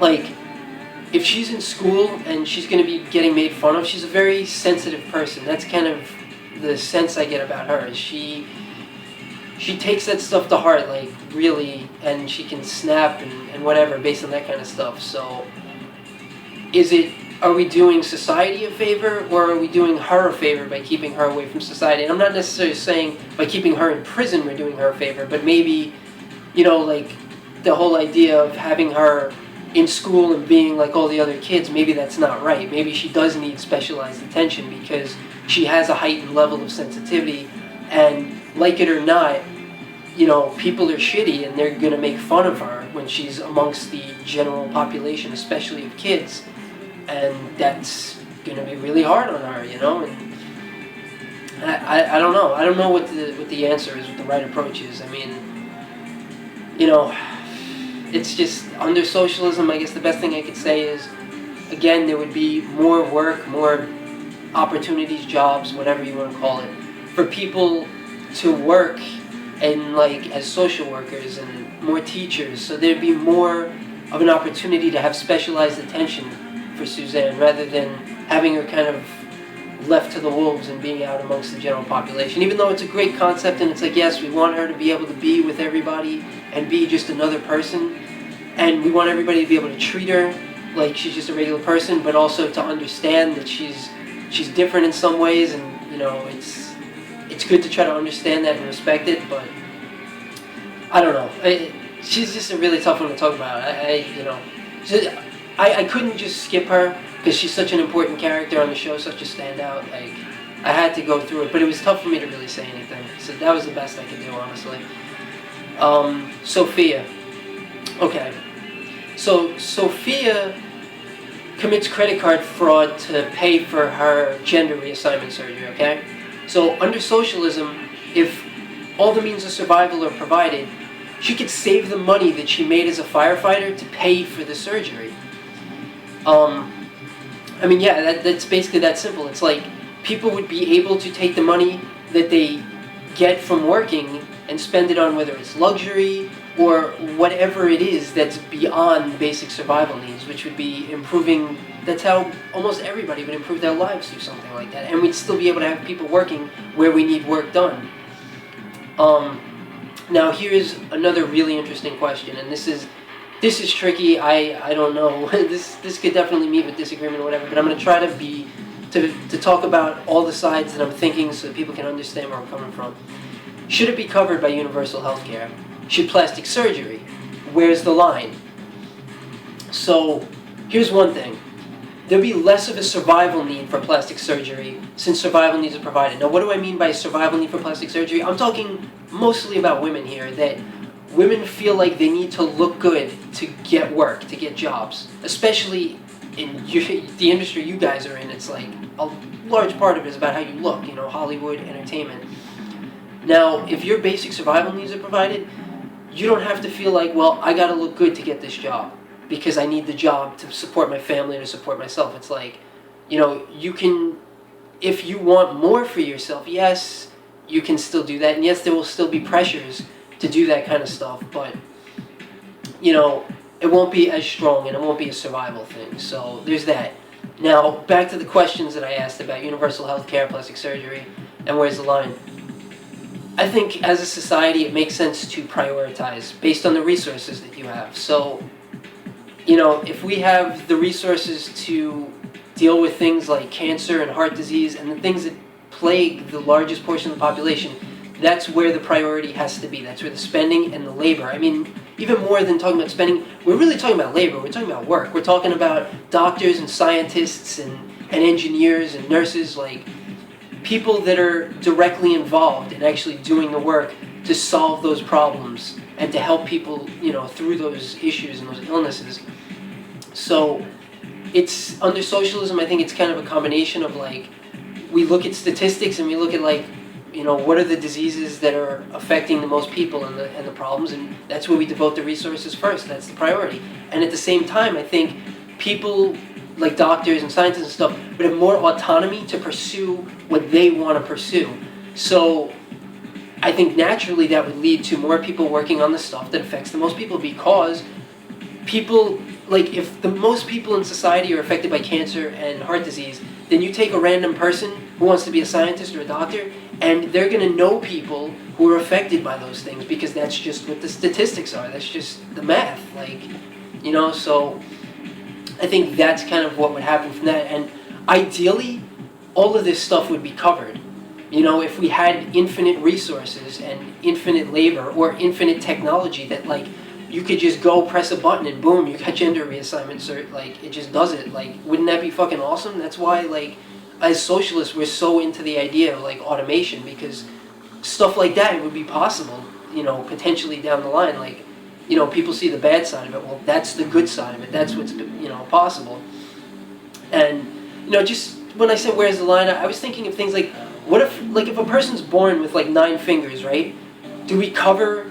Like, if she's in school and she's going to be getting made fun of, she's a very sensitive person. That's kind of the sense I get about her. She takes that stuff to heart, like, really, and she can snap and whatever based on that kind of stuff. So, are we doing society a favor, or are we doing her a favor by keeping her away from society? And I'm not necessarily saying by keeping her in prison we're doing her a favor, but maybe, like, the whole idea of having her in school and being like all the other kids, maybe that's not right. Maybe she does need specialized attention because she has a heightened level of sensitivity, and like it or not, people are shitty and they're going to make fun of her when she's amongst the general population, especially of kids. And that's going to be really hard on her, and I don't know. I don't know what the answer is, what the right approach is. I mean, it's just, under socialism, I guess the best thing I could say is, again, there would be more work, more opportunities, jobs, whatever you want to call it, for people to work and like as social workers and more teachers. So there'd be more of an opportunity to have specialized attention for Suzanne rather than having her kind of left to the wolves and being out amongst the general population. Even though it's a great concept and it's like, yes, we want her to be able to be with everybody and be just another person, and we want everybody to be able to treat her like she's just a regular person, but also to understand that she's different in some ways, and it's good to try to understand that and respect it. But I don't know. She's just a really tough one to talk about. I couldn't just skip her because she's such an important character on the show, such a standout. Like, I had to go through it, but it was tough for me to really say anything. So that was the best I could do, honestly. Sophia. Okay. So Sophia commits credit card fraud to pay for her gender reassignment surgery, okay? So under socialism, if all the means of survival are provided, she could save the money that she made as a firefighter to pay for the surgery. I mean, yeah, that's basically that simple. It's like people would be able to take the money that they get from working and spend it on whether it's luxury or whatever it is that's beyond basic survival needs, which would be improving. That's how almost everybody would improve their lives through something like that. And we'd still be able to have people working where we need work done. Now here's another really interesting question, and this is tricky. I don't know. this could definitely meet with disagreement or whatever, but I'm going to try to talk about all the sides that I'm thinking so that people can understand where I'm coming from. Should it be covered by universal health care? Should plastic surgery? Where's the line? So, here's one thing. There'll be less of a survival need for plastic surgery since survival needs are provided. Now, what do I mean by survival need for plastic surgery? I'm talking mostly about women here, that women feel like they need to look good to get work, to get jobs. Especially in the industry you guys are in, it's like a large part of it is about how you look, you know, Hollywood, entertainment. Now, if your basic survival needs are provided, you don't have to feel like, well, I gotta look good to get this job because I need the job to support my family, to support myself. It's like, you know, you can, if you want more for yourself, yes, you can still do that. And yes, there will still be pressures to do that kind of stuff, but, you know, it won't be as strong and it won't be a survival thing. So there's that. Now, back to the questions that I asked about universal health care, plastic surgery, and where's the line. I think as a society it makes sense to prioritize based on the resources that you have. So, you know, if we have the resources to deal with things like cancer and heart disease and the things that plague the largest portion of the population, that's where the priority has to be. That's where the spending and the labor. I mean, even more than talking about spending, we're really talking about labor. We're talking about work. We're talking about doctors and scientists and engineers and nurses, like people that are directly involved in actually doing the work to solve those problems and to help people, you know, through those issues and those illnesses. So it's, under socialism, I think it's kind of a combination of like, we look at statistics and we look at like, you know, what are the diseases that are affecting the most people and the problems, and that's where we devote the resources first. That's the priority. And at the same time, I think people like doctors and scientists and stuff would have more autonomy to pursue what they want to pursue. So I think naturally that would lead to more people working on the stuff that affects the most people, because people, like, if the most people in society are affected by cancer and heart disease, then you take a random person who wants to be a scientist or a doctor, and they're going to know people who are affected by those things, because that's just what the statistics are. That's just the math. Like, you know, so I think that's kind of what would happen from that. And ideally, all of this stuff would be covered. You know, if we had infinite resources and infinite labor or infinite technology that, like, you could just go press a button and boom, you got gender reassignment cert, like, it just does it. Like, wouldn't that be fucking awesome? That's why, like, as socialists, we're so into the idea of, like, automation, because stuff like that would be possible, you know, potentially down the line. Like, you know, people see the bad side of it. Well, that's the good side of it. That's what's, you know, possible. And, you know, just when I said where's the line, I was thinking of things like, what if, like, if a person's born with, like, 9 fingers, right? Do we cover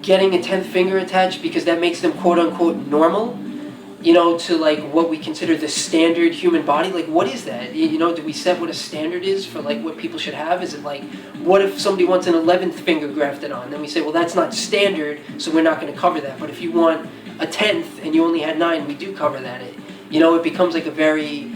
getting a 10th finger attached because that makes them quote-unquote normal? You know, to, like, what we consider the standard human body? Like, what is that? You know, do we set what a standard is for, like, what people should have? Is it, like, what if somebody wants an 11th finger grafted on? Then we say, well, that's not standard, so we're not going to cover that. But if you want a 10th and you only had 9, we do cover that. You know, it becomes, like, a very...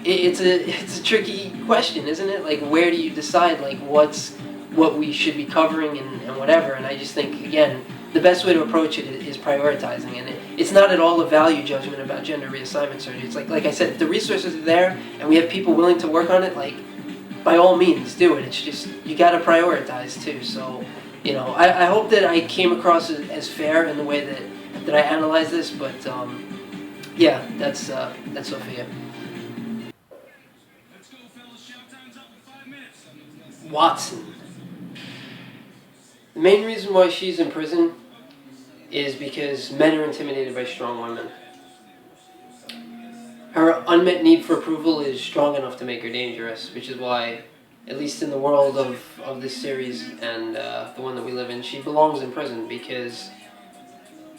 It's a tricky question, isn't it? Like, where do you decide, like, what we should be covering and whatever? And I just think, again, the best way to approach it is prioritizing. And it's not at all a value judgment about gender reassignment surgery. It's like I said, if the resources are there and we have people willing to work on it, like, by all means, do it. It's just, you got to prioritize, too. So, you know, I hope that I came across as fair in the way that I analyze this, but, yeah, that's Sophia. Watson. The main reason why she's in prison is because men are intimidated by strong women. Her unmet need for approval is strong enough to make her dangerous, which is why, at least in the world of this series and the one that we live in, she belongs in prison, because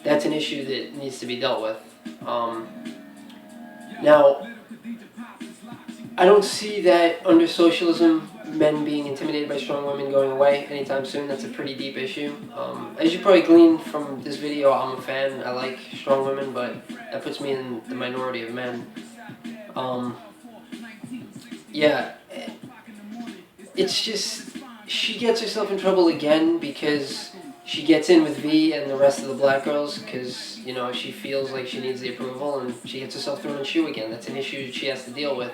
that's an issue that needs to be dealt with. Now, I don't see that under socialism, men being intimidated by strong women going away anytime soon. That's a pretty deep issue. As you probably gleaned from this video, I'm a fan. I like strong women, but that puts me in the minority of men. Yeah, it's just, she gets herself in trouble again because she gets in with V and the rest of the black girls because, you know, she feels like she needs the approval, and she gets herself thrown in shoe again. That's an issue she has to deal with.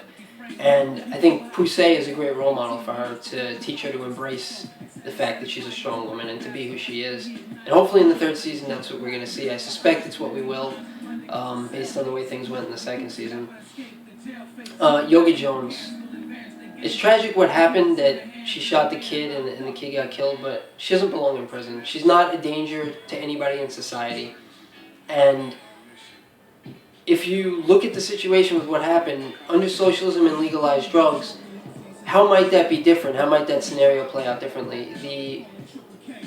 And I think Poussey is a great role model for her, to teach her to embrace the fact that she's a strong woman and to be who she is. And hopefully in the third season, that's what we're going to see. I suspect it's what we will, based on the way things went in the second season. Yogi Jones. It's tragic what happened, that she shot the kid and the kid got killed, but she doesn't belong in prison. She's not a danger to anybody in society. And if you look at the situation with what happened, under socialism and legalized drugs, how might that be different? How might that scenario play out differently?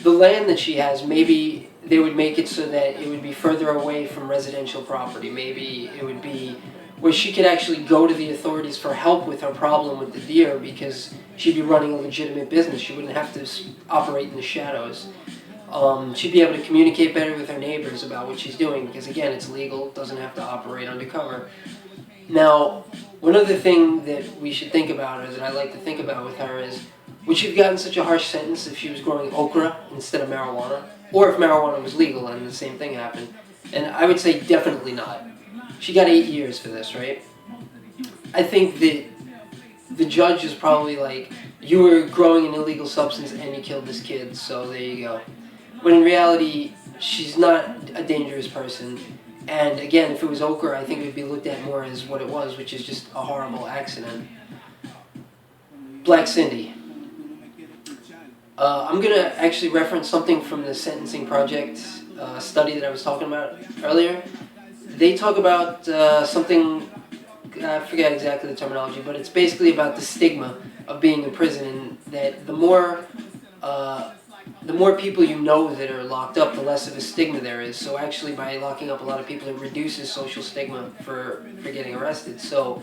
The land that she has, maybe they would make it so that it would be further away from residential property. Maybe it would be where she could actually go to the authorities for help with her problem with the deer, because she'd be running a legitimate business. She wouldn't have to operate in the shadows. She'd be able to communicate better with her neighbors about what she's doing, because again, it's legal, doesn't have to operate undercover. Now, one other thing that we should think about, or that I like to think about with her, is would she have gotten such a harsh sentence if she was growing okra instead of marijuana? Or if marijuana was legal and the same thing happened? And I would say definitely not. She got 8 years for this, right? I think that the judge is probably like, you were growing an illegal substance and you killed this kid, so there you go. When in reality, she's not a dangerous person. And again, if it was okra, I think it would be looked at more as what it was, which is just a horrible accident. Black Cindy. I'm going to actually reference something from the Sentencing Project study that I was talking about earlier. They talk about something, I forget exactly the terminology, but it's basically about the stigma of being in prison, and that the more people you know that are locked up, the less of a stigma there is. So actually by locking up a lot of people, it reduces social stigma for getting arrested. So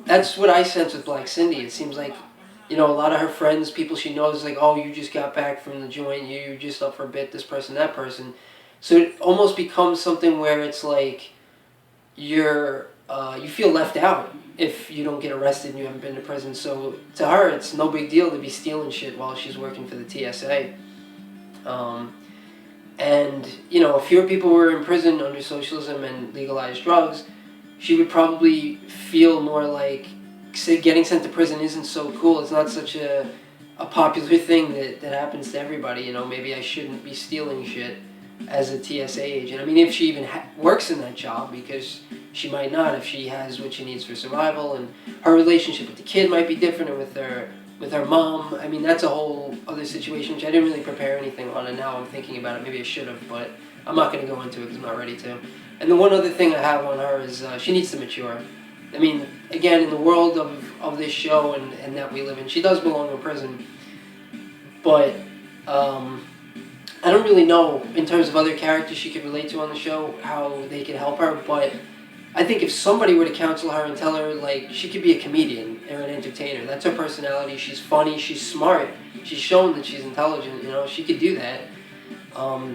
that's what I sense with Black Cindy. It seems like, you know, a lot of her friends, people she knows, like, oh, you just got back from the joint, you just up for a bit, this person, that person. So it almost becomes something where it's like you feel left out if you don't get arrested and you haven't been to prison. So to her, it's no big deal to be stealing shit while she's working for the TSA. And, you know, if fewer people were in prison under socialism and legalized drugs, she would probably feel more like, say, getting sent to prison isn't so cool. It's not such a popular thing that happens to everybody. You know, maybe I shouldn't be stealing shit as a TSA agent. I mean, if she even works in that job, because she might not if she has what she needs for survival, and her relationship with the kid might be different, or with her mom. I mean, that's a whole other situation, which I didn't really prepare anything on, and now I'm thinking about it. Maybe I should have, but I'm not going to go into it because I'm not ready to. And the one other thing I have on her is she needs to mature. I mean, again, in the world of this show and that we live in, she does belong in prison. But I don't really know, in terms of other characters she could relate to on the show, how they could help her. But I think if somebody were to counsel her and tell her, like, she could be a comedian or an entertainer. That's her personality. She's funny. She's smart. She's shown that she's intelligent. You know, she could do that.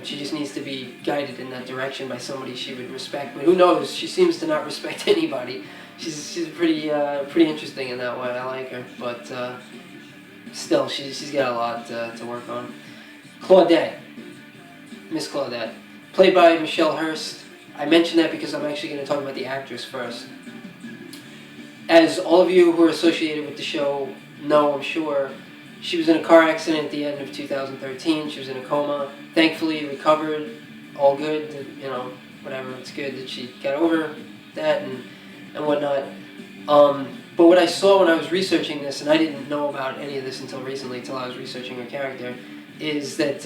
She just needs to be guided in that direction by somebody she would respect. But who knows? She seems to not respect anybody. She's pretty interesting in that way. I like her, but still, she's got a lot to work on. Claudette, Miss Claudette, played by Michelle Hurst. I mention that because I'm actually going to talk about the actress first. As all of you who are associated with the show know, I'm sure, she was in a car accident at the end of 2013. She was in a coma. Thankfully, recovered, all good. You know, whatever. It's good that she got over that and whatnot. But what I saw when I was researching this, and I didn't know about any of this until recently, until I was researching her character, is that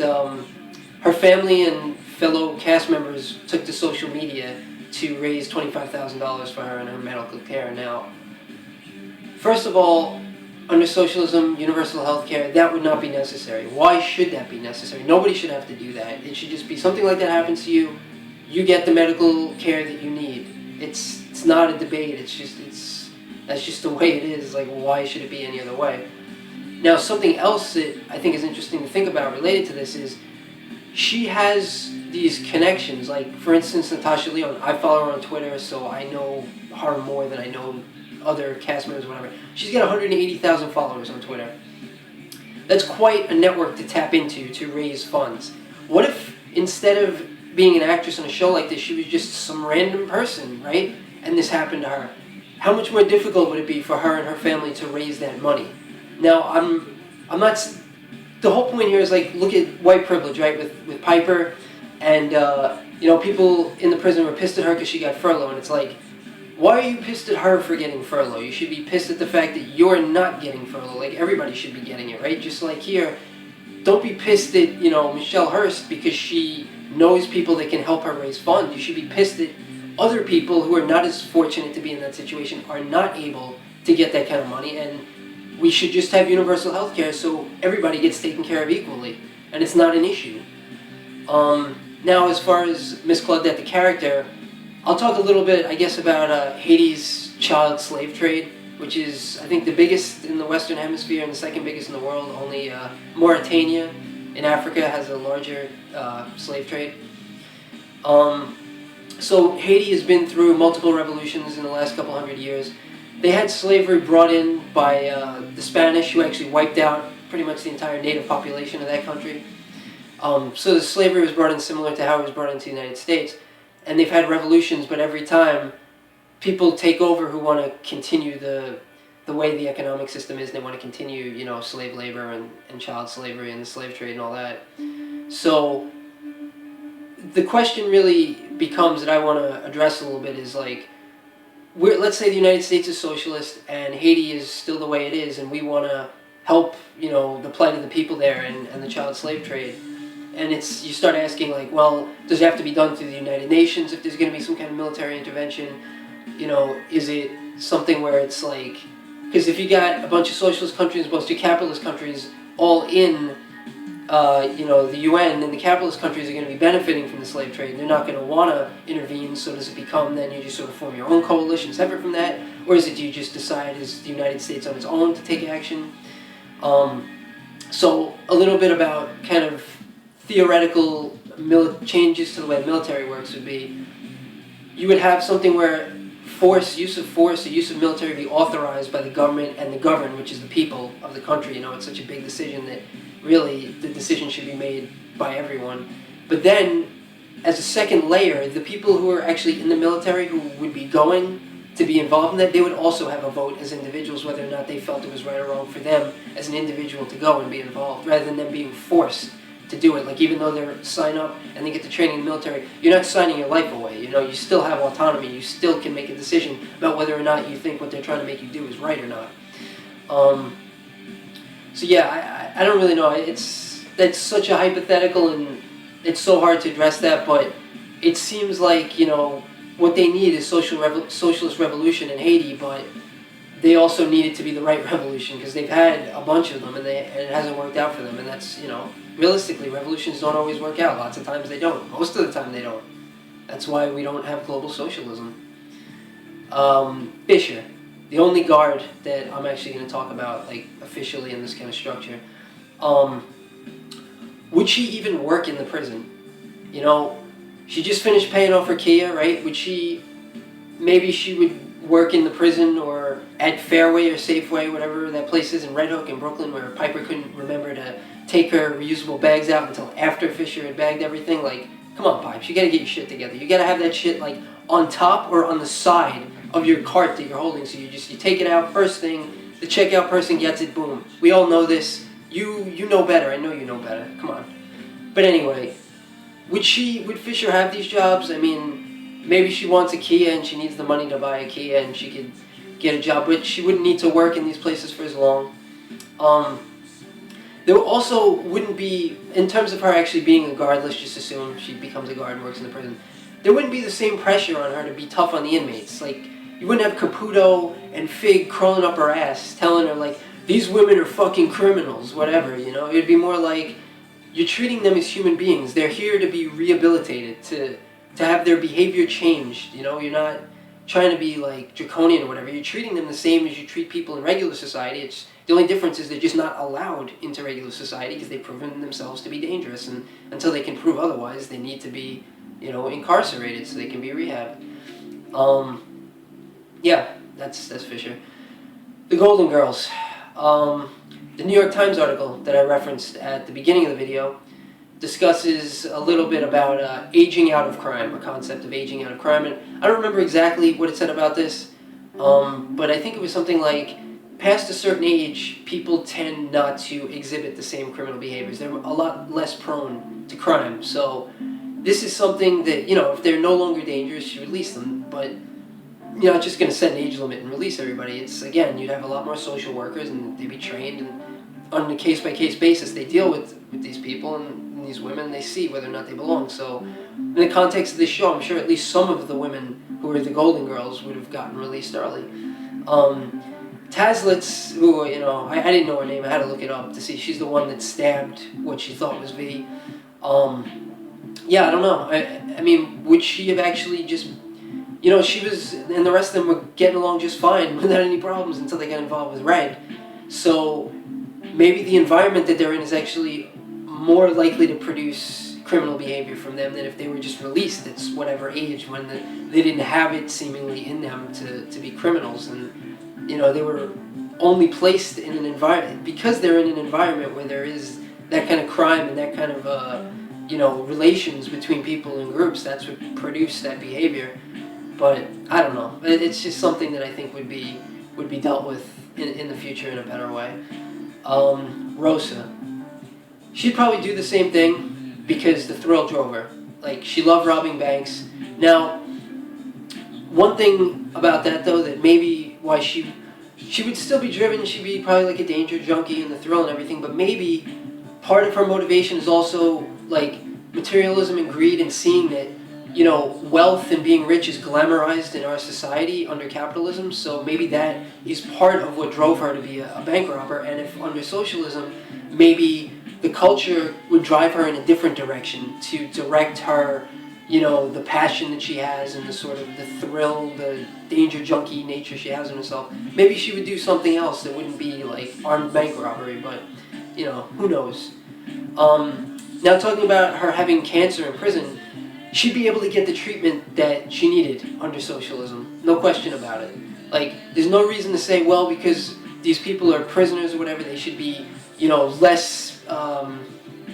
her family and fellow cast members took to social media to raise $25,000 for her and her medical care. Now, first of all, under socialism, universal health care, that would not be necessary. Why should that be necessary? Nobody should have to do that. It should just be something like that happens to you, you get the medical care that you need. It's not a debate. That's just the way it is. Like, why should it be any other way? Now, something else that I think is interesting to think about related to this is she has these connections. Like, for instance, Natasha Lyonne. I follow her on Twitter, so I know her more than I know other cast members, whatever. She's got 180,000 followers on Twitter. That's quite a network to tap into to raise funds. What if, instead of being an actress on a show like this, she was just some random person, right? And this happened to her. How much more difficult would it be for her and her family to raise that money? Now, I'm not the whole point here is like, look at white privilege, right? With Piper, and you know, people in the prison were pissed at her because she got furlough, and it's like, why are you pissed at her for getting furlough? You should be pissed at the fact that you're not getting furlough. Like, everybody should be getting it, right? Just like here, don't be pissed at, you know, Michelle Hurst because she knows people that can help her raise funds. You should be pissed at other people who are not as fortunate to be in that situation, are not able to get that kind of money, and we should just have universal health care so everybody gets taken care of equally, and it's not an issue. Now, as far as Miss Claudette, the character, I'll talk a little bit, I guess, about Haiti's child slave trade, which is, I think, the biggest in the Western Hemisphere and the second biggest in the world. Only Mauritania in Africa has a larger slave trade. So Haiti has been through multiple revolutions in the last couple hundred years. They had slavery brought in by the Spanish, who actually wiped out pretty much the entire native population of that country. So the slavery was brought in similar to how it was brought into the United States. And they've had revolutions, but every time people take over who want to continue the way the economic system is, and they want to continue, you know, slave labor and child slavery and the slave trade and all that. So the question really becomes, that I want to address a little bit, is like, let's say the United States is socialist and Haiti is still the way it is, and we want to help, you know, the plight of the people there and the child slave trade. And you start asking, like, well, does it have to be done through the United Nations if there's going to be some kind of military intervention? You know, is it something where it's like, because if you got a bunch of socialist countries, a bunch of capitalist countries all in, you know, the UN, and the capitalist countries are going to be benefiting from the slave trade, and they're not going to want to intervene, so does it become then you just sort of form your own coalition separate from that? Or is it you just decide as the United States on its own to take action? So a little bit about kind of theoretical changes to the way the military works would be, you would have something where use of force, the use of military be authorized by the government and the governed, which is the people of the country. You know, it's such a big decision that really the decision should be made by everyone. But then, as a second layer, the people who are actually in the military who would be going to be involved in that, they would also have a vote as individuals whether or not they felt it was right or wrong for them as an individual to go and be involved, rather than them being forced to do it. Like, even though they sign up and they get the training in the military, you're not signing your life away. You know, you still have autonomy. You still can make a decision about whether or not you think what they're trying to make you do is right or not. So yeah, I don't really know. That's such a hypothetical, and it's so hard to address that. But it seems like, you know, what they need is socialist revolution in Haiti, but they also need it to be the right revolution, because they've had a bunch of them and it hasn't worked out for them. And that's, you know, realistically, revolutions don't always work out. Lots of times they don't. Most of the time they don't. That's why we don't have global socialism. Fischer, the only guard that I'm actually going to talk about, like, officially in this kind of structure. Would she even work in the prison? You know, she just finished paying off her Kia, right? Maybe she would work in the prison or at Fairway or Safeway, whatever that place is in Red Hook in Brooklyn, where Piper couldn't remember to take her reusable bags out until after Fischer had bagged everything. Like, come on, Pipes, you gotta get your shit together. You gotta have that shit, like, on top or on the side of your cart that you're holding. So you take it out first thing, the checkout person gets it, boom. We all know this. You know better. I know you know better. Come on. But anyway, would Fischer have these jobs? I mean, maybe she wants a Kia and she needs the money to buy a Kia and she could get a job, but she wouldn't need to work in these places for as long. There also wouldn't be, in terms of her actually being a guard, let's just assume she becomes a guard and works in the prison, there wouldn't be the same pressure on her to be tough on the inmates. Like, you wouldn't have Caputo and Fig crawling up her ass telling her, like, these women are fucking criminals, whatever, you know? It'd be more like, you're treating them as human beings. They're here to be rehabilitated, to have their behavior changed, you know? You're not trying to be, like, draconian or whatever. You're treating them the same as you treat people in regular society. The only difference is they're just not allowed into regular society because they've proven themselves to be dangerous, and until they can prove otherwise, they need to be, you know, incarcerated so they can be rehabbed. Yeah, that's Fischer. The Golden Girls. The New York Times article that I referenced at the beginning of the video discusses a little bit about aging out of crime, a concept of aging out of crime. And I don't remember exactly what it said about this, but I think it was something like, past a certain age, people tend not to exhibit the same criminal behaviors. They're a lot less prone to crime. So this is something that, you know, if they're no longer dangerous, you release them. But you're not just going to set an age limit and release everybody. It's, again, you'd have a lot more social workers, and they'd be trained, and on a case-by-case basis, they deal with these people and these women, and they see whether or not they belong. So in the context of this show, I'm sure at least some of the women who were the Golden Girls would have gotten released early. Tazlitz, who, you know, I didn't know her name, I had to look it up to see. She's the one that stabbed what she thought was V. Yeah, I don't know. I mean, would she have actually just, you know, she was, and the rest of them were getting along just fine without any problems until they got involved with Red. So maybe the environment that they're in is actually more likely to produce criminal behavior from them than if they were just released at whatever age when they didn't have it seemingly in them to be criminals. And, you know, they were only placed in an environment, because they're in an environment where there is that kind of crime and that kind of, you know, relations between people and groups, that's what produced that behavior. But I don't know. It's just something that I think would be dealt with in the future in a better way. Rosa. She'd probably do the same thing because the thrill drove her. Like, she loved robbing banks. Now, one thing about that, though, that maybe why she would still be driven, she'd be probably like a danger junkie and the thrill and everything, but maybe part of her motivation is also, like, materialism and greed, and seeing that, you know, wealth and being rich is glamorized in our society under capitalism. So maybe that is part of what drove her to be a bank robber. And if under socialism, maybe the culture would drive her in a different direction to direct her, you know, the passion that she has and the sort of the thrill, the danger junkie nature she has in herself. Maybe she would do something else that wouldn't be like armed bank robbery, but, you know, who knows. Now, talking about her having cancer in prison, she'd be able to get the treatment that she needed under socialism. No question about it. Like, there's no reason to say, well, because these people are prisoners or whatever, they should be, you know, less,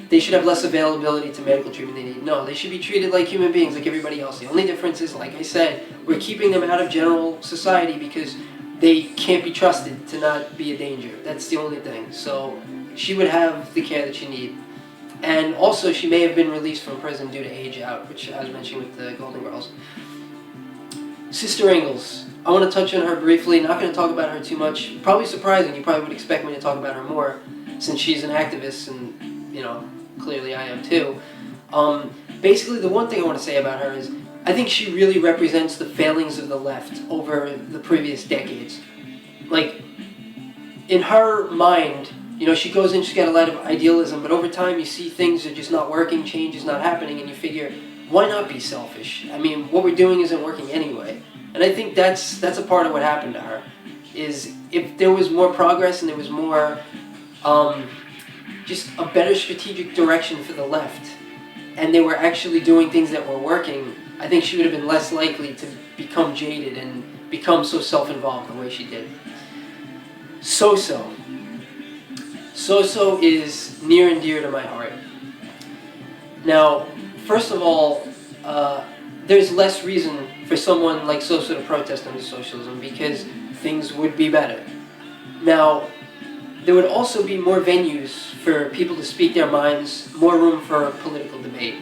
they should have less availability to medical treatment they need. No, they should be treated like human beings, like everybody else. The only difference is, like I said, we're keeping them out of general society because they can't be trusted to not be a danger. That's the only thing. So she would have the care that she needs. And also, she may have been released from prison due to age out, which I was mentioning with the Golden Girls. Sister Ingalls. I want to touch on her briefly. Not going to talk about her too much. Probably surprising. You probably would expect me to talk about her more, since she's an activist, and, you know, clearly I am too. Basically, the one thing I want to say about her is, I think she really represents the failings of the left over the previous decades. Like, in her mind, you know, she goes in, she's got a lot of idealism, but over time you see things are just not working, change is not happening, and you figure, why not be selfish? I mean, what we're doing isn't working anyway. And I think that's a part of what happened to her, is if there was more progress and there was more, just a better strategic direction for the left, and they were actually doing things that were working, I think she would have been less likely to become jaded and become so self-involved the way she did. So-So. So-So is near and dear to my heart. Now, first of all, there's less reason for someone like So-So to protest under socialism because things would be better. Now, there would also be more venues for people to speak their minds, more room for political debate.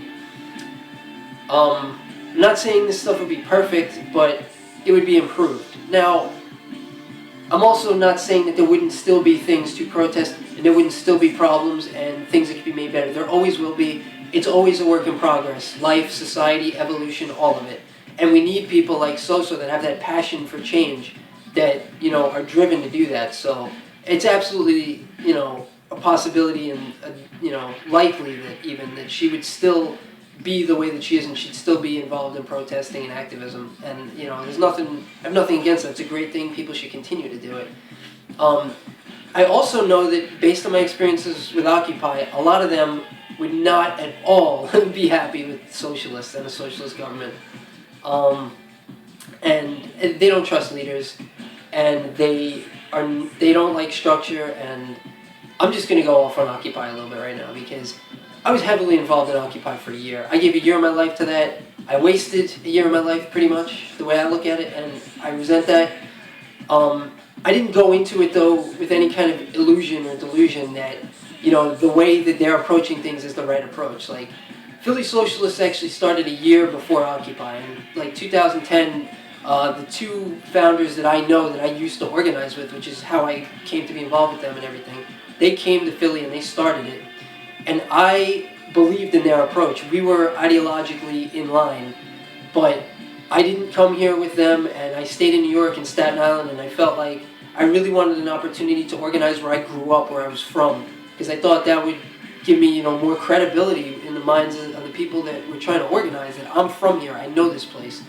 I'm not saying this stuff would be perfect, but it would be improved. Now, I'm also not saying that there wouldn't still be things to protest and there wouldn't still be problems and things that could be made better. There always will be. It's always a work in progress. Life, society, evolution, all of it. And we need people like So-So that have that passion for change, that, you know, are driven to do that. So it's absolutely, you know, a possibility and, you know, likely that even that she would still be the way that she is and she'd still be involved in protesting and activism. And, you know, I have nothing against that. It's a great thing. People should continue to do it. I also know that based on my experiences with Occupy, a lot of them would not at all be happy with socialists and a socialist government. And they don't trust leaders, and they don't like structure, and I'm just going to go off on Occupy a little bit right now because I was heavily involved in Occupy for a year. I gave a year of my life to that. I wasted a year of my life pretty much, the way I look at it, and I resent that. I didn't go into it, though, with any kind of illusion or delusion that, you know, the way that they're approaching things is the right approach. Like, Philly Socialists actually started a year before Occupy. In, like, 2010, the two founders that I know that I used to organize with, which is how I came to be involved with them and everything, they came to Philly and they started it. And I believed in their approach. We were ideologically in line, but I didn't come here with them, and I stayed in New York and Staten Island, and I felt like I really wanted an opportunity to organize where I grew up, where I was from, because I thought that would give me, you know, more credibility in the minds of the people that were trying to organize, that I'm from here, I know this place.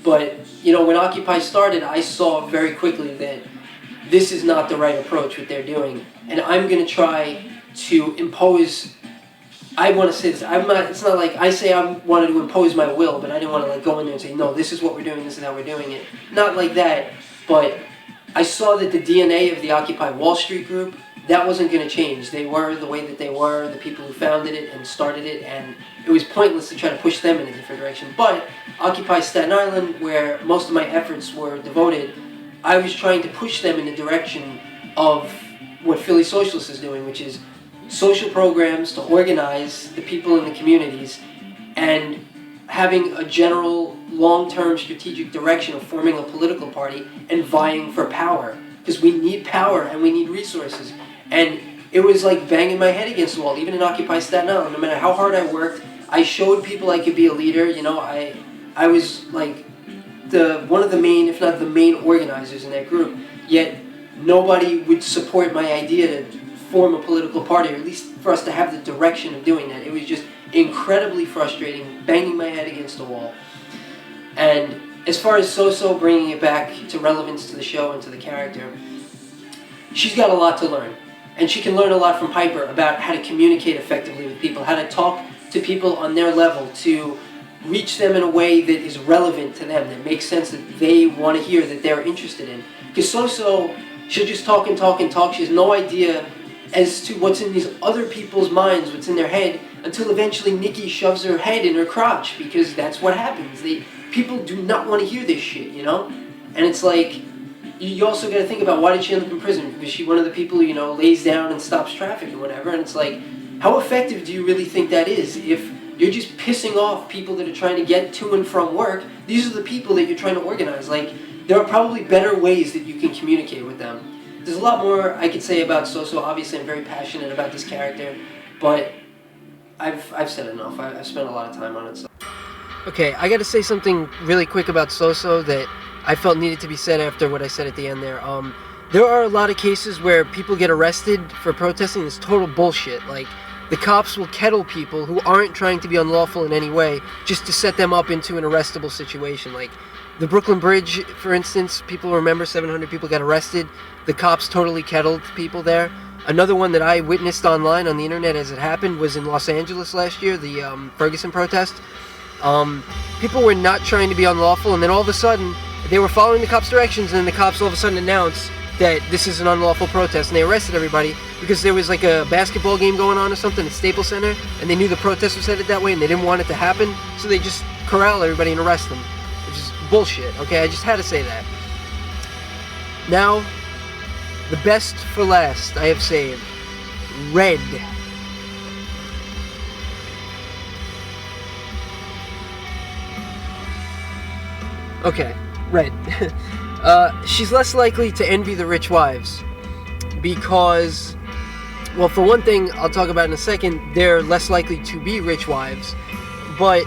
But, you know, when Occupy started, I saw very quickly that this is not the right approach, what they're doing, and I'm going to try to impose. I want to say this, it's not like I say I wanted to impose my will, but I didn't want to like go in there and say, no, this is what we're doing, this is how we're doing it. Not like that, but I saw that the DNA of the Occupy Wall Street group, that wasn't going to change. They were the way that they were, the people who founded it and started it, and it was pointless to try to push them in a different direction. But Occupy Staten Island, where most of my efforts were devoted, I was trying to push them in the direction of what Philly Socialists is doing, which is social programs to organize the people in the communities and having a general long-term strategic direction of forming a political party and vying for power. Because we need power and we need resources. And it was like banging my head against the wall, even in Occupy Staten Island. No matter how hard I worked, I showed people I could be a leader. You know, I was like one of the main, if not the main organizers in that group. Yet nobody would support my idea to form a political party, or at least for us to have the direction of doing that. It was just incredibly frustrating, banging my head against the wall. And as far as So-So, bringing it back to relevance to the show and to the character, she's got a lot to learn. And she can learn a lot from Piper about how to communicate effectively with people, how to talk to people on their level, to reach them in a way that is relevant to them, that makes sense, that they want to hear, that they're interested in. Because So-So, she'll just talk and talk and talk. She has no idea as to what's in these other people's minds, what's in their head, until eventually Nickyyy shoves her head in her crotch, because that's what happens. People do not want to hear this shit, you know? And it's like, you also got to think about, why did she end up in prison? Was she one of the people who, you know, lays down and stops traffic and whatever? And it's like, how effective do you really think that is? If you're just pissing off people that are trying to get to and from work, these are the people that you're trying to organize. Like, there are probably better ways that you can communicate with them. There's a lot more I could say about So-So. Obviously, I'm very passionate about this character, but I've said enough. I've spent a lot of time on it. So. Okay, I gotta say something really quick about So-So that I felt needed to be said after what I said at the end there. There are a lot of cases where people get arrested for protesting. It's total bullshit. Like, the cops will kettle people who aren't trying to be unlawful in any way just to set them up into an arrestable situation. Like, the Brooklyn Bridge, for instance, people remember 700 people got arrested. The cops totally kettled people there. Another one that I witnessed online on the internet as it happened was in Los Angeles last year, the Ferguson protest. People were not trying to be unlawful, and then all of a sudden, they were following the cops' directions, and then the cops all of a sudden announced that this is an unlawful protest, and they arrested everybody because there was like a basketball game going on or something at Staples Center, and they knew the protest was headed that way, and they didn't want it to happen, so they just corral everybody and arrest them, which is bullshit, okay? I just had to say that. Now, the best for last I have saved. Red. Okay, Red. She's less likely to envy the rich wives because, well, for one thing, I'll talk about in a second, they're less likely to be rich wives, but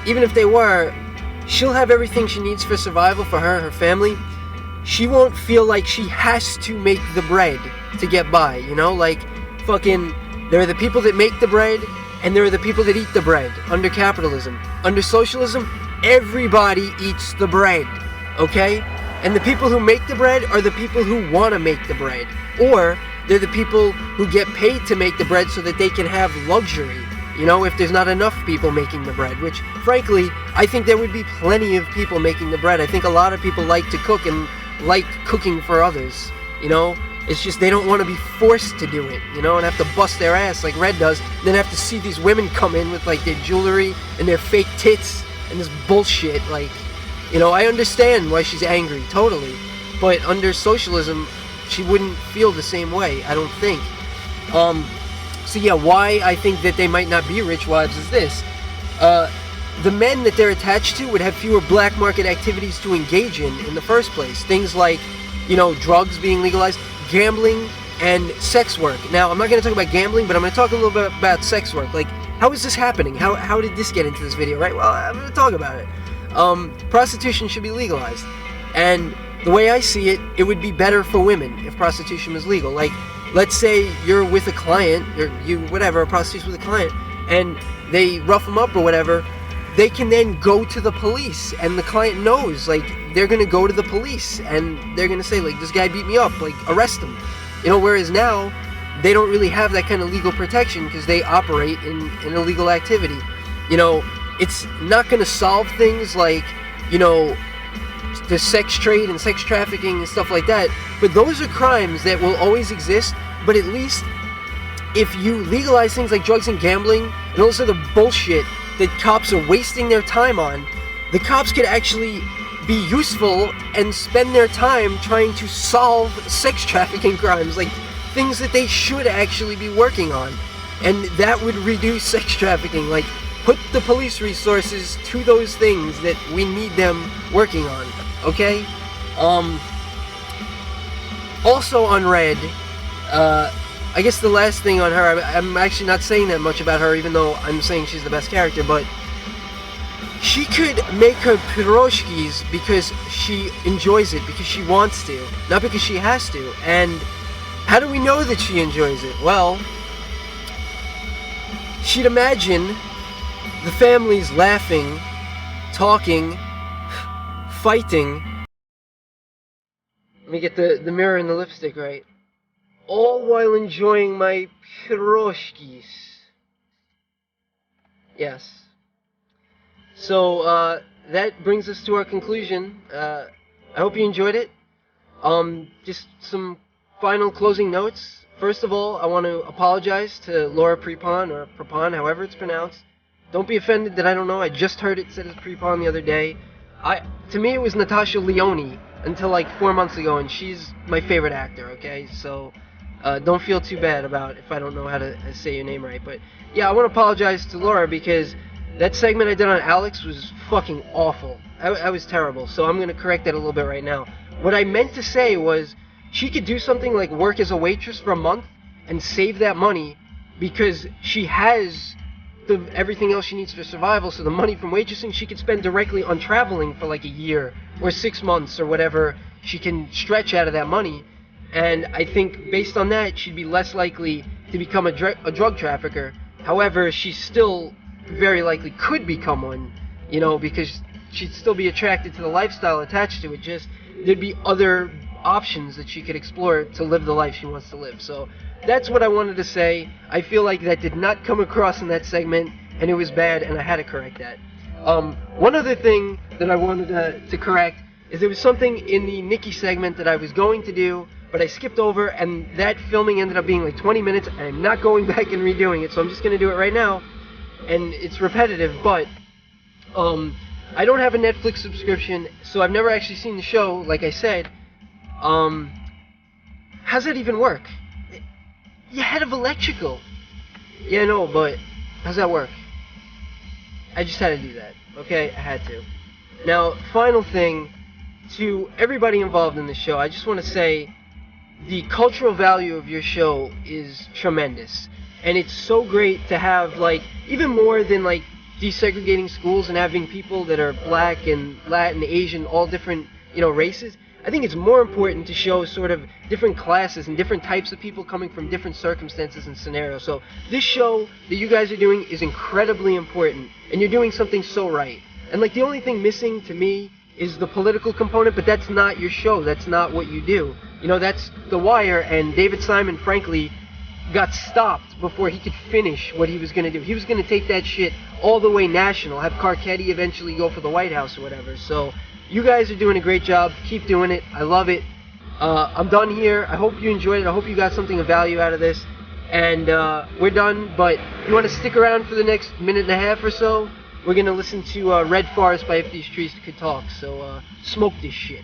even if they were, she'll have everything she needs for survival for her and her family. She won't feel like she has to make the bread to get by, you know? Like, fucking, there are the people that make the bread, and there are the people that eat the bread under capitalism. Under socialism, everybody eats the bread, okay? And the people who make the bread are the people who want to make the bread. Or, they're the people who get paid to make the bread so that they can have luxury, you know, if there's not enough people making the bread, which, frankly, I think there would be plenty of people making the bread. I think a lot of people like to cook and like cooking for others, you know? It's just they don't want to be forced to do it, you know, and have to bust their ass like Red does, and then have to see these women come in with, like, their jewelry and their fake tits and this bullshit. Like, You know, I understand why she's angry, totally. But under socialism, she wouldn't feel the same way, I don't think. So yeah, why I think that they might not be rich wives is this. The men that they're attached to would have fewer black market activities to engage in the first place. Things like, you know, drugs being legalized, gambling, and sex work. Now, I'm not going to talk about gambling, but I'm going to talk a little bit about sex work. Like, how is this happening? How did this get into this video, right? Well, I'm going to talk about it. Prostitution should be legalized. And the way I see it, it would be better for women if prostitution was legal. Like, let's say you're with a client, or a prostitute's with a client, and they rough them up or whatever, they can then go to the police, and the client knows, like, they're going to go to the police, and they're going to say, like, this guy beat me up, like, arrest him. You know, whereas now, they don't really have that kind of legal protection because they operate in illegal activity. You know, it's not going to solve things like, you know, the sex trade and sex trafficking and stuff like that, but those are crimes that will always exist. But at least if you legalize things like drugs and gambling and all this other bullshit that cops are wasting their time on, the cops could actually be useful and spend their time trying to solve sex trafficking crimes, like things that they should actually be working on. And that would reduce sex trafficking. Like, put the police resources to those things that we need them working on, okay? Also on Red, I guess the last thing on her, I'm actually not saying that much about her, even though I'm saying she's the best character, but she could make her piroshkis because she enjoys it, because she wants to, not because she has to. And how do we know that she enjoys it? Well, she'd imagine the families laughing, talking, fighting. Let me get the mirror and the lipstick right. All while enjoying my piroshkis. Yes. So, that brings us to our conclusion. I hope you enjoyed it. Just some final closing notes. First of all, I want to apologize to Laura Prepon, or Prepon, however it's pronounced. Don't be offended that I don't know. I just heard it said as Prepon the other day. To me, it was Natasha Lyonne until like 4 months ago, and she's my favorite actor, okay? So, don't feel too bad about if I don't know how to say your name right. But, yeah, I want to apologize to Laura because that segment I did on Alex was fucking awful. I was terrible, so I'm going to correct that a little bit right now. What I meant to say was she could do something like work as a waitress for a month and save that money because she has everything else she needs for survival, so the money from waitressing she could spend directly on traveling for like a year or 6 months or whatever she can stretch out of that money. And I think based on that, she'd be less likely to become a drug trafficker. However, she still very likely could become one, you know, because she'd still be attracted to the lifestyle attached to it. Just there'd be other options that she could explore to live the life she wants to live. So that's what I wanted to say. I feel like that did not come across in that segment, and it was bad, and I had to correct that. One other thing that I wanted to correct is there was something in the Nickyyy segment that I was going to do, but I skipped over, and that filming ended up being like 20 minutes, and I'm not going back and redoing it, so I'm just going to do it right now. And it's repetitive, but I don't have a Netflix subscription, so I've never actually seen the show, like I said. How's that even work? You're head of electrical. Yeah, no, but how's that work? I just had to do that, okay? I had to. Now, final thing, to everybody involved in the show, I just want to say the cultural value of your show is tremendous. And it's so great to have, like, even more than, like, desegregating schools and having people that are black and Latin, Asian, all different, you know, races. I think it's more important to show sort of different classes and different types of people coming from different circumstances and scenarios. So this show that you guys are doing is incredibly important, and you're doing something so right. And, like, the only thing missing to me is the political component, but that's not your show. That's not what you do. You know, that's The Wire, and David Simon, frankly, got stopped before he could finish what he was going to do. He was going to take that shit all the way national, have Carcetti eventually go for the White House or whatever. So you guys are doing a great job. Keep doing it. I love it. I'm done here. I hope you enjoyed it. I hope you got something of value out of this. And we're done, but if you want to stick around for the next minute and a half or so, We're gonna listen to Red Forest by If These Trees Could Talk, so smoke this shit.